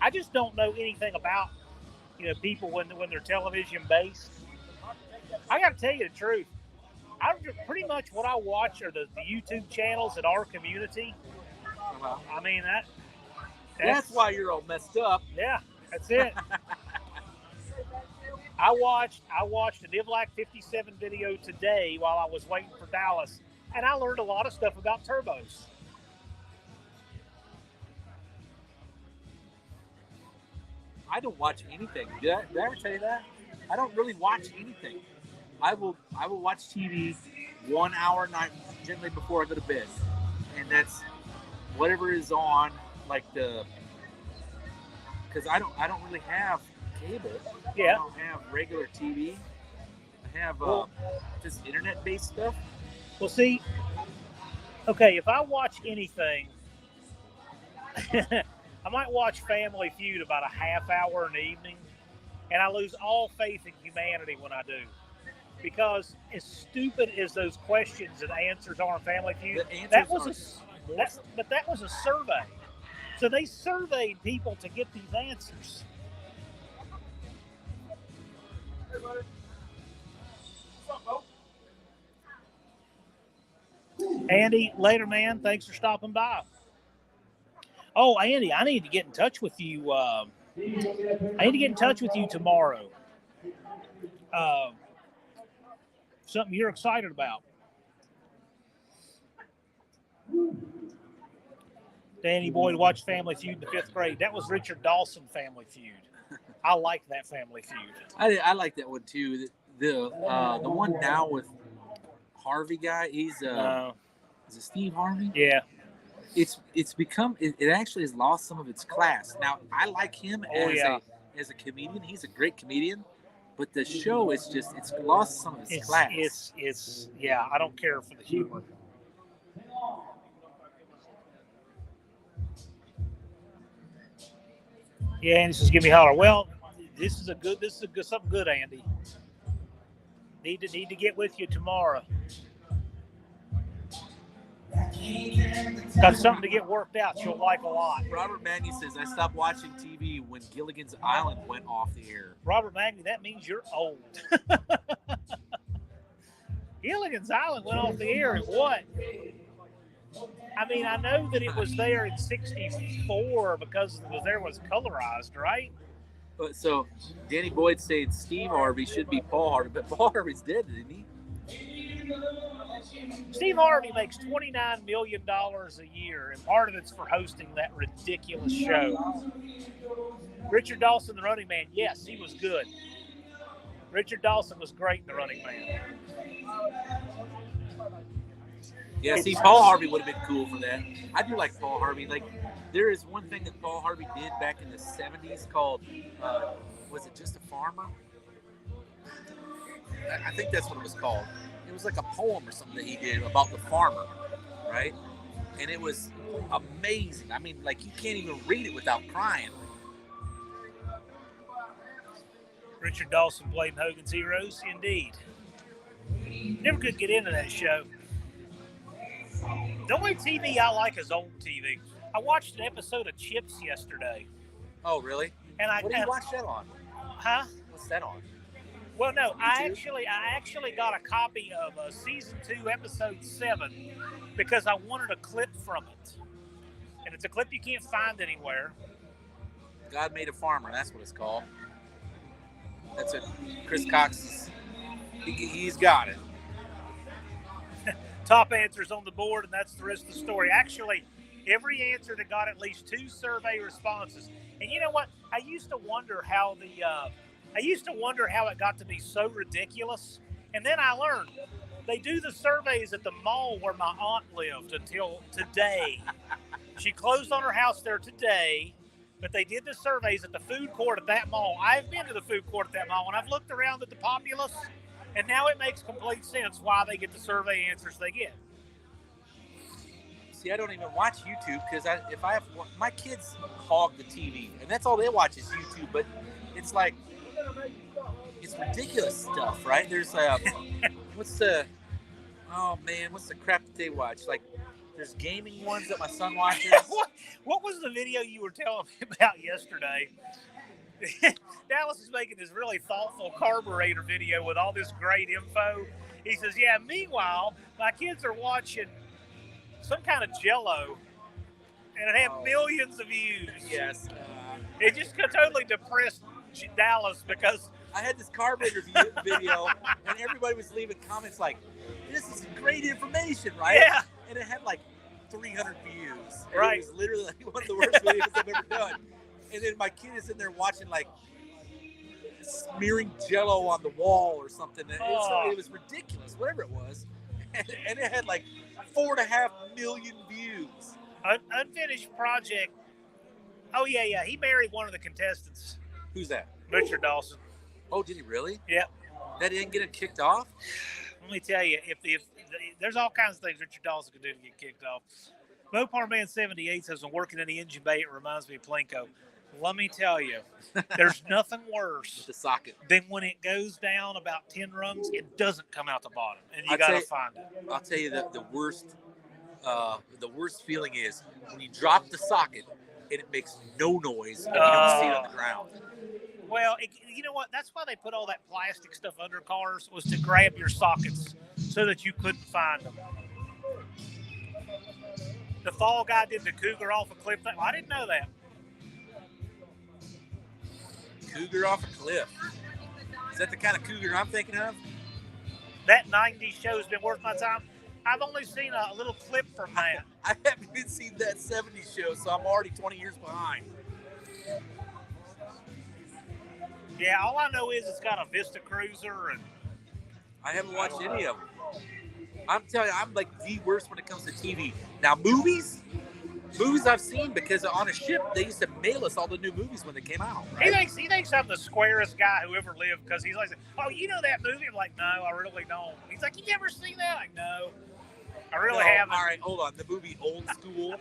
I just don't know anything about, people when they're television based. I got to tell you the truth. Pretty much what I watch are the YouTube channels in our community. Uh-huh. I mean, that's why you're all messed up. Yeah, that's it. I watched a Nivlac 57 video today while I was waiting for Dallas, and I learned a lot of stuff about turbos. I don't watch anything. Did I ever tell you that? I don't really watch anything. I will watch TV 1 hour a night, generally before I go to bed, and that's whatever is on, because I don't really have cable. Yeah. I don't have regular TV. I have just internet-based stuff. Well, see, okay, if I watch anything, I might watch Family Feud about a half hour in the evening, and I lose all faith in humanity when I do. Because as stupid as those questions and answers are in Family Feud, that was a survey. So they surveyed people to get these answers. Andy, later, man. Thanks for stopping by. Oh, Andy, I need to get in touch with you. I need to get in touch with you tomorrow. Something you're excited about. Danny Boyd watched Family Feud in the 5th grade. That was Richard Dawson Family Feud. I like that Family Feud. I like that one too. The one now with Harvey guy. He's is it Steve Harvey? Yeah. It's become it actually has lost some of its class. Now I like him as a comedian. He's a great comedian. But the show is it's lost some of its class. It's I don't care for the humor. Yeah, Andy says, give me a holler. Well, this is something good, Andy. Need to get with you tomorrow. Got something to get worked out you'll like a lot. Robert Magny says, I stopped watching TV when Gilligan's Island went off the air. Robert Magny, that means you're old. Gilligan's Island went off the air in what? I mean, I know that it was there in 64 because it was colorized, right? So Danny Boyd saying Steve Harvey should be Paul Harvey, but Paul Harvey's dead, didn't he? Steve Harvey makes $29 million a year, and part of it's for hosting that ridiculous show. Richard Dawson, the Running Man, yes, he was good. Richard Dawson was great in The Running Man. Yeah, see, Paul Harvey would have been cool for that. I do like Paul Harvey. Like, there is one thing that Paul Harvey did back in the 70s called, was it Just a Farmer? I think that's what it was called. It was like a poem or something that he did about the farmer, right? And it was amazing. I mean, like, you can't even read it without crying. Richard Dawson played in Hogan's Heroes, indeed. Never could get into that show. The only TV I like is old TV. I watched an episode of Chips yesterday. Oh, really? And what did you watch that on? Huh? What's that on? Well, no, I actually got a copy of season 2, episode 7, because I wanted a clip from it, and it's a clip you can't find anywhere. God Made a Farmer. That's what it's called. That's it. Chris Cox. He's got it. Top answers on the board, and that's the rest of the story. Actually, every answer that got at least 2 survey responses. And you know what? I used to wonder how it got to be so ridiculous. And then I learned they do the surveys at the mall where my aunt lived until today. She closed on her house there today, but they did the surveys at the food court at that mall. I've been to the food court at that mall, and I've looked around at the populace, and now it makes complete sense why they get the survey answers they get. See, I don't even watch YouTube because my kids hog the TV, and that's all they watch is YouTube. But it's like, it's ridiculous stuff, right? There's what's the crap that they watch? Like, there's gaming ones that my son watches. What was the video you were telling me about yesterday? Dallas is making this really thoughtful carburetor video with all this great info. He says, yeah, meanwhile, my kids are watching some kind of Jell-O, and it had millions of views. Yes. It just totally depressed Dallas because I had this carburetor video, and everybody was leaving comments like, this is great information, right? Yeah. And it had like 300 views. And right. It was literally like one of the worst videos I've ever done. And then my kid is in there watching, like, smearing Jell-O on the wall or something. And it was ridiculous, whatever it was. And it had like 4.5 million views. Unfinished project. Oh, yeah. He married one of the contestants. Who's that? Richard Dawson. Oh, did he really? Yep. That didn't get him kicked off? Let me tell you, if there's all kinds of things Richard Dawson could do to get kicked off. Mopar Man 78 says, when working in the engine bay, it reminds me of Plinko. Let me tell you, there's nothing worse the socket than when it goes down about 10 rungs, it doesn't come out the bottom, and you got to find it. I'll tell you that the worst feeling is when you drop the socket and it makes no noise and you don't see it on the ground. Well, you know what? That's why they put all that plastic stuff under cars, was to grab your sockets so that you couldn't find them. The fall guy did the Cougar off a cliff. I didn't know that. Cougar off a cliff. Is that the kind of Cougar I'm thinking of? That 90s show's been worth my time. I've only seen a little clip from that. I haven't even seen that 70s show, so I'm already 20 years behind. Yeah, all I know is it's got a Vista Cruiser, and I haven't watched any of them. I'm telling you, I'm like the worst when it comes to TV. Now, movies I've seen, because on a ship they used to mail us all the new movies when they came out. Right? He thinks I'm the squarest guy who ever lived, because he's like, oh, you know that movie? I'm like, no, I really don't. He's like, you never seen that? I'm like, no, I really haven't. All right, hold on. The movie Old School.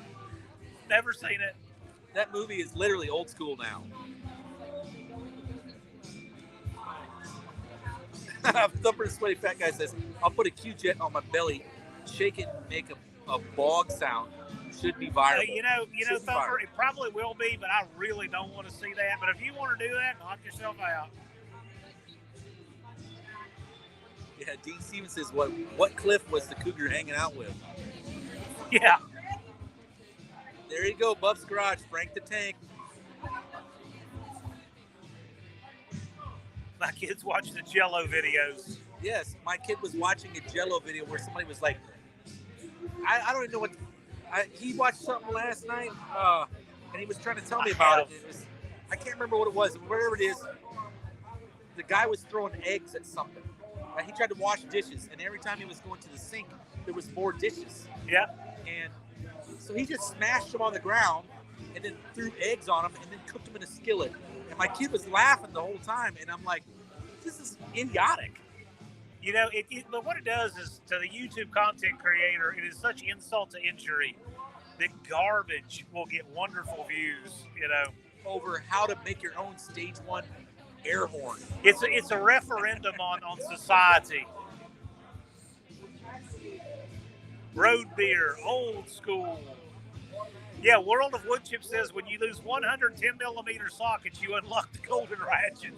Never seen it. That movie is literally old school now. Thumper Sweaty Fat Guy says, I'll put a Q-jet on my belly, shake it, and make a bog sound. Should be viral. You know, Thumper, it probably will be, but I really don't want to see that. But if you want to do that, knock yourself out. Yeah, Dean Stevens says, what cliff was the cougar hanging out with? Yeah. There you go, Bub's Garage, Frank the Tank. My kids watch the Jello videos. Yes, my kid was watching a Jello video where somebody was like, I don't even know what, he watched something last night, and he was trying to tell me about it. I can't remember what it was, whatever it is. The guy was throwing eggs at something. He tried to wash dishes, and every time he was going to the sink, there was more dishes. Yeah. And so he just smashed them on the ground and then threw eggs on them and then cooked them in a skillet. And my kid was laughing the whole time, and I'm like, this is idiotic. You know, but what it does is, to the YouTube content creator, it is such insult to injury that garbage will get wonderful views, you know. Over how to make your own stage 1 air horn. It's a referendum on society. Road beer, old school. Yeah, World of Wood Chip says when you lose 110 millimeter sockets, you unlock the golden ratchet.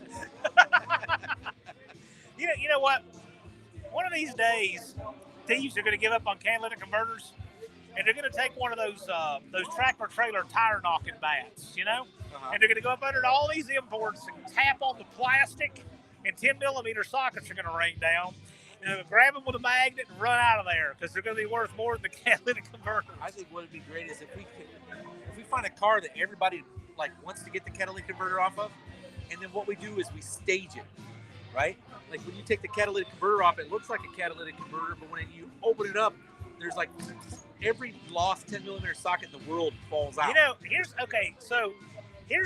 You know what? One of these days, thieves are going to give up on catalytic converters, and they're going to take one of those tractor trailer tire knocking bats, you know, and they're going to go up under all these imports and tap on the plastic, and 10 millimeter sockets are going to rain down. And they're going to grab them with a magnet and run out of there because they're going to be worth more than the catalytic converter. I think what would be great is if we find a car that everybody like wants to get the catalytic converter off of, and then what we do is we stage it, right? Like when you take the catalytic converter off, it looks like a catalytic converter, but when you open it up, there's like every lost 10 millimeter socket in the world falls out. You know, here's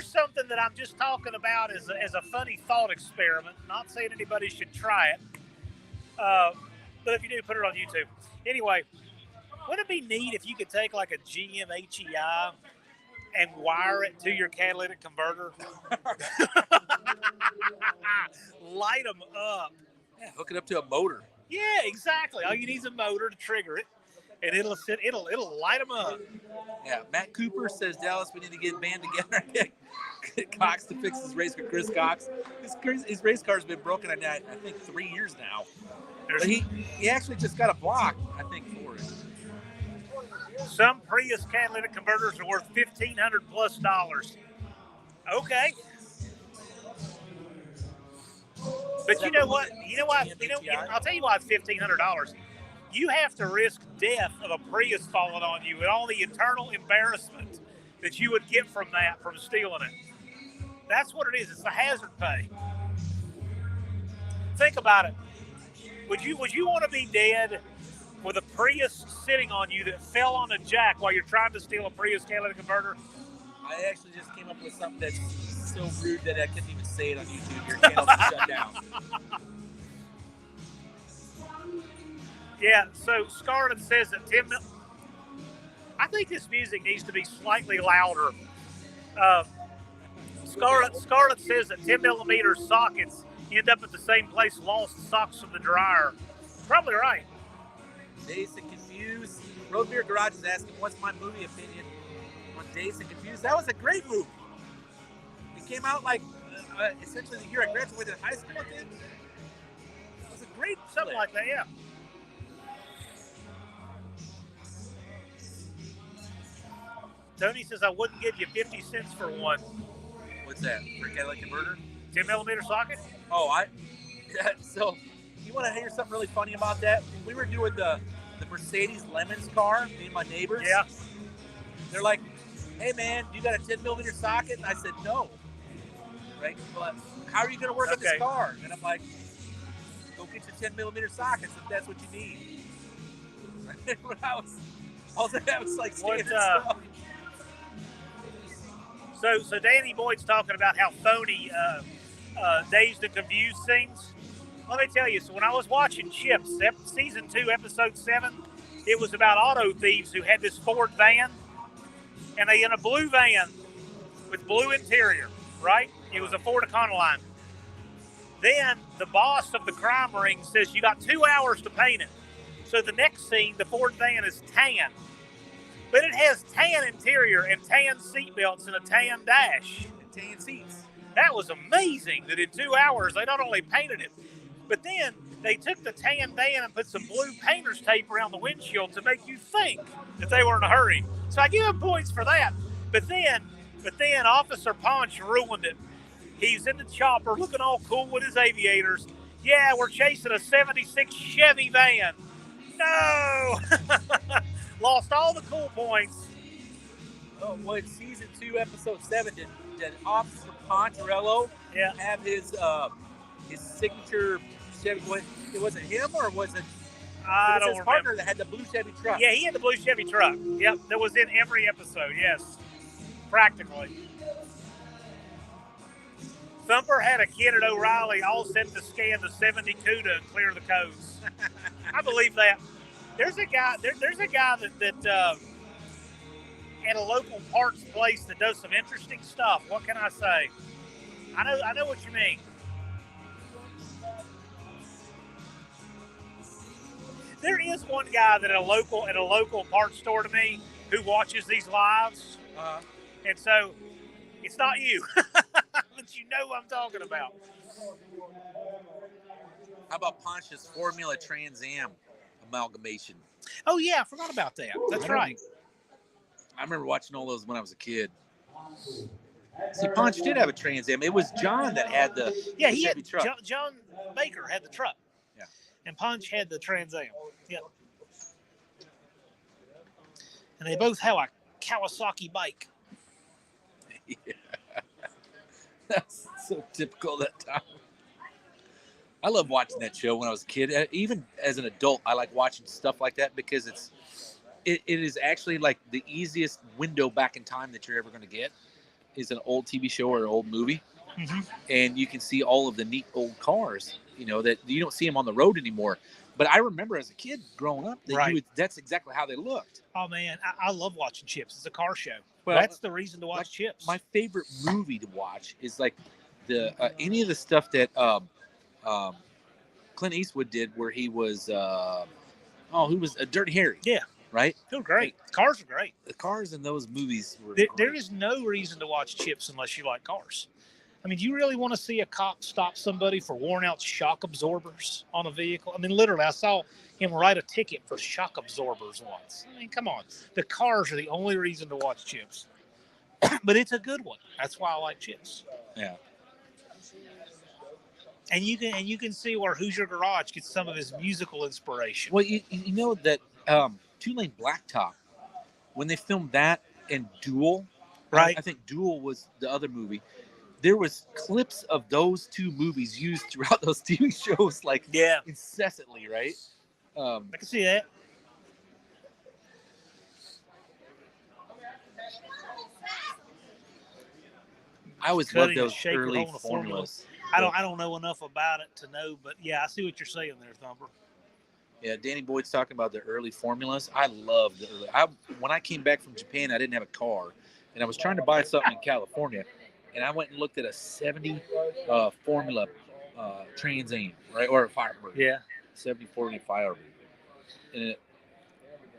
something that I'm just talking about as a funny thought experiment. Not saying anybody should try it, but if you do, put it on YouTube. Anyway, wouldn't it be neat if you could take like a GM HEI and wire it to your catalytic converter? Light them up. Yeah, hook it up to a motor. Yeah, exactly. All you need is a motor to trigger it, and it'll light them up. Yeah, Matt Cooper says, Dallas, we need to get a band together. Get Cox to fix his race for Chris Cox. His race car's been broken, I think, 3 years now. But he actually just got a block, I think, for it. Some Prius catalytic converters are worth $1,500+. Okay. But you know what? I'll tell you why it's $1,500. You have to risk death of a Prius falling on you and all the internal embarrassment that you would get from stealing it. That's what it is. It's the hazard pay. Think about it. Would you want to be dead with a Prius sitting on you that fell on a jack while you're trying to steal a Prius catalytic converter? I actually just came up with something that's so rude that I couldn't even say it on YouTube. Your channel is shut down. Yeah, so Scarlett says that I think this music needs to be slightly louder. Scarlett says that 10 millimeter sockets end up at the same place lost socks from the dryer. Probably right. Dazed and Confused. Road Beer Garage is asking, what's my movie opinion on Dazed and Confused? That was a great movie. It came out like essentially the year I graduated high school, I think. It was a great something like that, yeah. Tony says, I wouldn't give you 50 cents for one. What's that? For a catalytic converter? 10 millimeter socket? Oh, so you want to hear something really funny about that? We were doing the Mercedes Lemons car, me and my neighbors. Yeah. They're like, hey man, you got a 10 millimeter socket? And I said, no. Right? But how are you going to work on this car? And I'm like, go get your 10 millimeter sockets if that's what you need. All that was like standard stuff. So Danny Boyd's talking about how phony Dazed and Confused sings. Let me tell you, so when I was watching Chips, season 2, episode 7, it was about auto thieves who had this Ford van, and they in a blue van with blue interior, right? It was a Ford Econoline. Then the boss of the crime ring says you got 2 hours to paint it. So the next scene, the Ford van is tan. But it has tan interior and tan seat belts and a tan dash. And tan seats. That was amazing that in 2 hours they not only painted it, but then they took the tan van and put some blue painter's tape around the windshield to make you think that they were in a hurry. So I give them points for that. But then Officer Punch ruined it. He's in the chopper looking all cool with his aviators. Yeah, we're chasing a 76 Chevy van. No! Lost all the cool points. Oh, what season 2, episode 7 did Officer Poncherello have his signature Chevy? Was it him or was it? I don't his remember. Partner that had the blue Chevy truck. Yeah, he had the blue Chevy truck. Yep, that was in every episode. Yes, practically. Thumper had a kid at O'Reilly all set to scan the 72 to clear the codes. I believe that. There's a guy that at a local parts place that does some interesting stuff. What can I say? I know what you mean. There is one guy that at a local parts store to me who watches these lives, and so it's not you, but you know what I'm talking about. How about Ponch's Formula Trans Am amalgamation? Oh yeah, I forgot about that. That's right. I remember watching all those when I was a kid. See, Ponch did have a Trans Am. It was John that had the Chevy truck. John Baker had the truck. Yeah. And Punch had the Trans Am. Yep. And they both have a Kawasaki bike. Yeah. That's so typical that time. I love watching that show when I was a kid. Even as an adult, I like watching stuff like that because it is actually like the easiest window back in time that you're ever going to get is an old TV show or an old movie. Mm-hmm. And you can see all of the neat old cars, that you don't see them on the road anymore. But I remember as a kid growing up, that's exactly how they looked. Oh, man, I love watching Chips. It's a car show. Well, that's the reason to watch Chips. My favorite movie to watch is like the any of the stuff that Clint Eastwood did where he was, who was Dirty Harry. Yeah. Right? They're great. The cars are great. The cars in those movies were There is no reason to watch Chips unless you like cars. I mean, do you really want to see a cop stop somebody for worn out shock absorbers on a vehicle? I mean, literally, I saw him write a ticket for shock absorbers once. I mean, come on. The cars are the only reason to watch Chips. But it's a good one. That's why I like Chips. Yeah. And you can see where Hoosier Garage gets some of his musical inspiration. Well, you know that Two-Lane Blacktop, when they filmed that and Duel, right? I think Duel was the other movie. There was clips of those two movies used throughout those TV shows, incessantly, right? I can see that. I always loved those early formulas. I don't know enough about it to know, but yeah, I see what you're saying there, Thumper. Yeah, Danny Boyd's talking about the early formulas. I love the early. When I came back from Japan, I didn't have a car, and I was trying to buy something in California, and I went and looked at a 70 Formula Trans Am, right, or a Firebird. Yeah, 7040 Firebird, and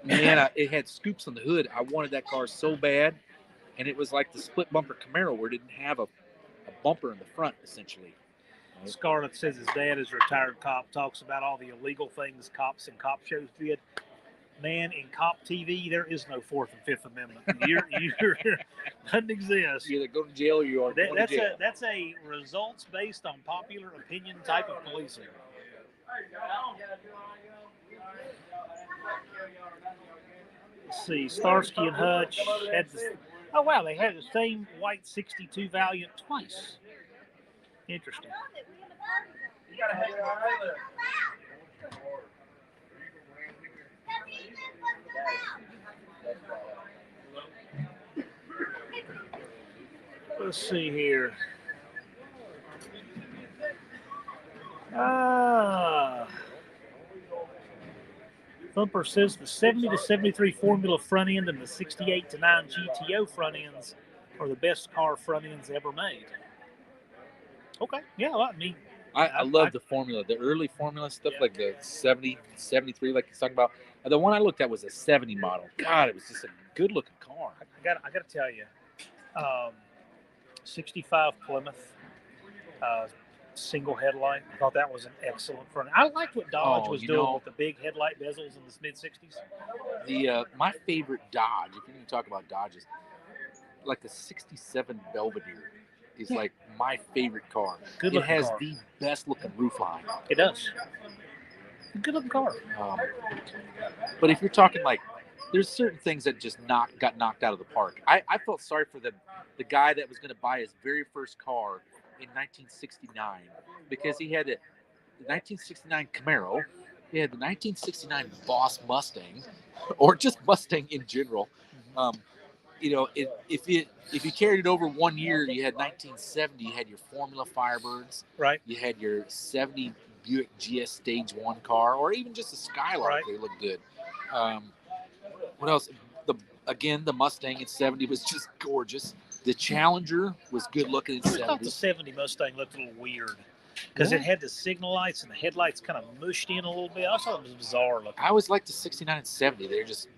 it had scoops on the hood. I wanted that car so bad, and it was like the split bumper Camaro where it didn't have a bumper in the front, essentially. Scarlett says his dad is a retired cop, talks about all the illegal things cops and cop shows did. Man, in cop TV, there is no Fourth and Fifth Amendment. You're doesn't exist. You either go to jail or you are going to jail. That's a results based on popular opinion type of policing. Let's see, Starsky and Hutch had they had the same white 62 Valiant twice. Interesting. Let's see here. Thumper says the 70 to 73 Formula front end and the 68 to 9 GTO front ends are the best car front ends ever made. Okay, yeah, well, I mean, I love the Formula, the early Formula stuff, like the 70, 73, like he's talking about. The one I looked at was a 70 model. God, it was just a good looking car. I got to tell you, 65 Plymouth, single headlight. I thought that was an excellent front. I liked what Dodge was doing with the big headlight bezels in the mid 60s. The my favorite Dodge, if you're going to talk about Dodges, like the 67 Belvedere is like my favorite car. It has the best looking roofline. It does. Good looking car. But if you're talking like, there's certain things that just got knocked out of the park. I felt sorry for the guy that was going to buy his very first car in 1969 because he had the 1969 Camaro, he had the 1969 Boss Mustang, or just Mustang in general. If you carried it over 1 year, you had 1970. You had your Formula Firebirds, right? You had your 70 Buick GS Stage 1 car, or even just a Skylark. Right. They looked good. What else? The Mustang in 70 was just gorgeous. The Challenger was good looking in 70. I thought the 70 Mustang looked a little weird because it had the signal lights and the headlights kind of mushed in a little bit. I thought it was bizarre looking. I always liked the 69 and 70. They're just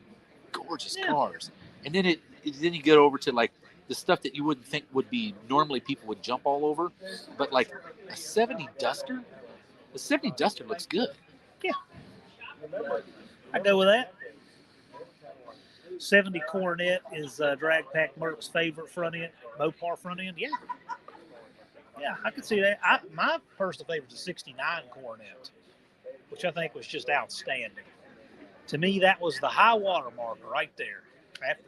gorgeous cars. And then then you get over to like the stuff that you wouldn't think would be normally people would jump all over, but like a 70 Duster. The 70 Duster looks good. Yeah, I go with that. 70 Coronet is Drag Pack Merc's favorite front end, Mopar front end. Yeah, I could see that. My personal favorite is the 69 Coronet, which I think was just outstanding. To me, that was the high water marker right there.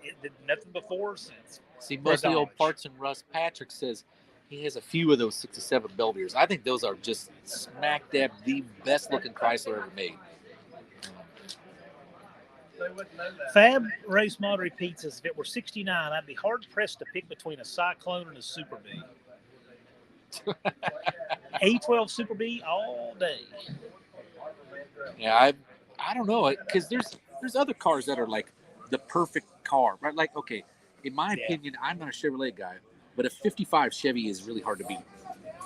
It did nothing before or since. See, most of the old parts and Russ Patrick says he has a few of those 67 Belvederes. I think those are just smack dab the best looking Chrysler ever made. Fab Race Mod repeats as if it were 69, I'd be hard pressed to pick between a Cyclone and a Super B. A12 Super B all day. Yeah, I don't know, because there's other cars that are like the perfect car, right? Like, okay, in my opinion, I'm not a Chevrolet guy, but a 55 Chevy is really hard to beat.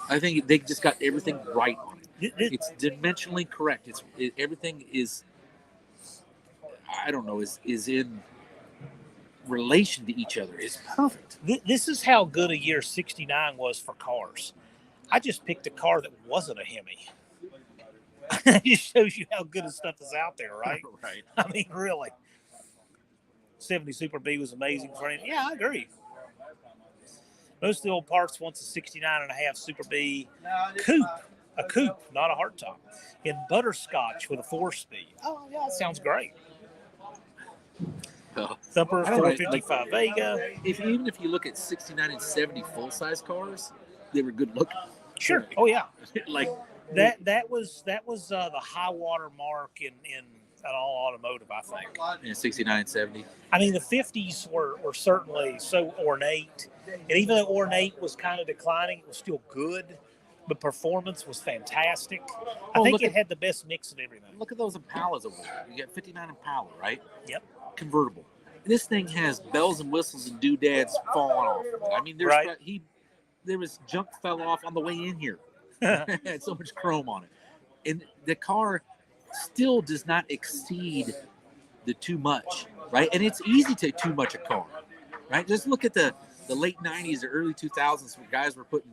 I think they just got everything right on it. It's dimensionally correct. Everything is, I don't know, is in relation to each other. It's perfect. This is how good a year 69 was for cars. I just picked a car that wasn't a Hemi. It just shows you how good of stuff is out there, right? Right. I mean, really. 70 Super B was amazing for him. Yeah, I agree. Most of the old parts wants a 69 and a half Super B coupe, a coupe, not a hardtop, in butterscotch with a 4-speed. Oh, yeah, that sounds great. Thumper 455 Vega. Even if you look at 69 and 70 full-size cars, they were good looking. Sure. Oh, yeah. Like that was the high water mark in all automotive, I think. In 69 and 70. I mean, the 50s were certainly so ornate. And even though ornate was kind of declining, it was still good. But performance was fantastic. I think it had the best mix of everything. Look at those Impalas over there. You got 59 Impala, right? Yep. Convertible. This thing has bells and whistles and doodads falling off. I mean, there was junk fell off on the way in here. It had so much chrome on it. And the car still does not exceed the too much, right? And it's easy to too much a car, right? Just look at the late 90s or early 2000s where guys were putting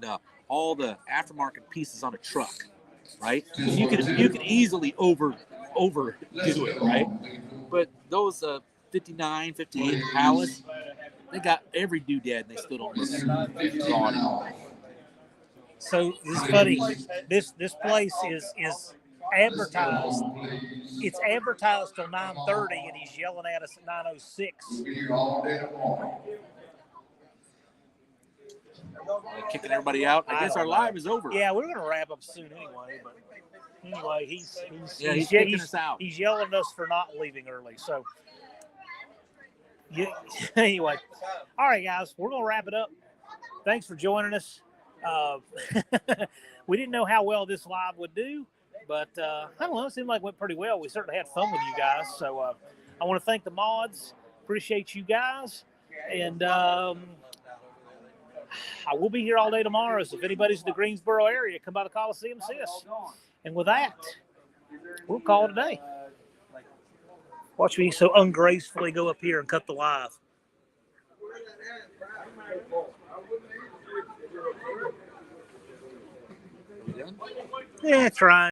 all the aftermarket pieces on a truck, right? You could easily overdo it, right? But those 59, 58 Impalas, they got every doodad and they still don't look gaudy. So this is funny. This place is advertised. It's advertised till 9:30, and he's yelling at us at 9:06. Kicking everybody out. I guess our live is over. Yeah, we're going to wrap up soon anyway. But anyway, he's kicking us out. He's yelling at us for not leaving early. So anyway, all right, guys, we're going to wrap it up. Thanks for joining us. We didn't know how well this live would do, but I don't know. It seemed like it went pretty well. We certainly had fun with you guys. So I want to thank the mods. Appreciate you guys. And I will be here all day tomorrow. So if anybody's in the Greensboro area, come by the Coliseum, see us. And with that, we'll call it a day. Watch me so ungracefully go up here and cut the live. Yeah, trying.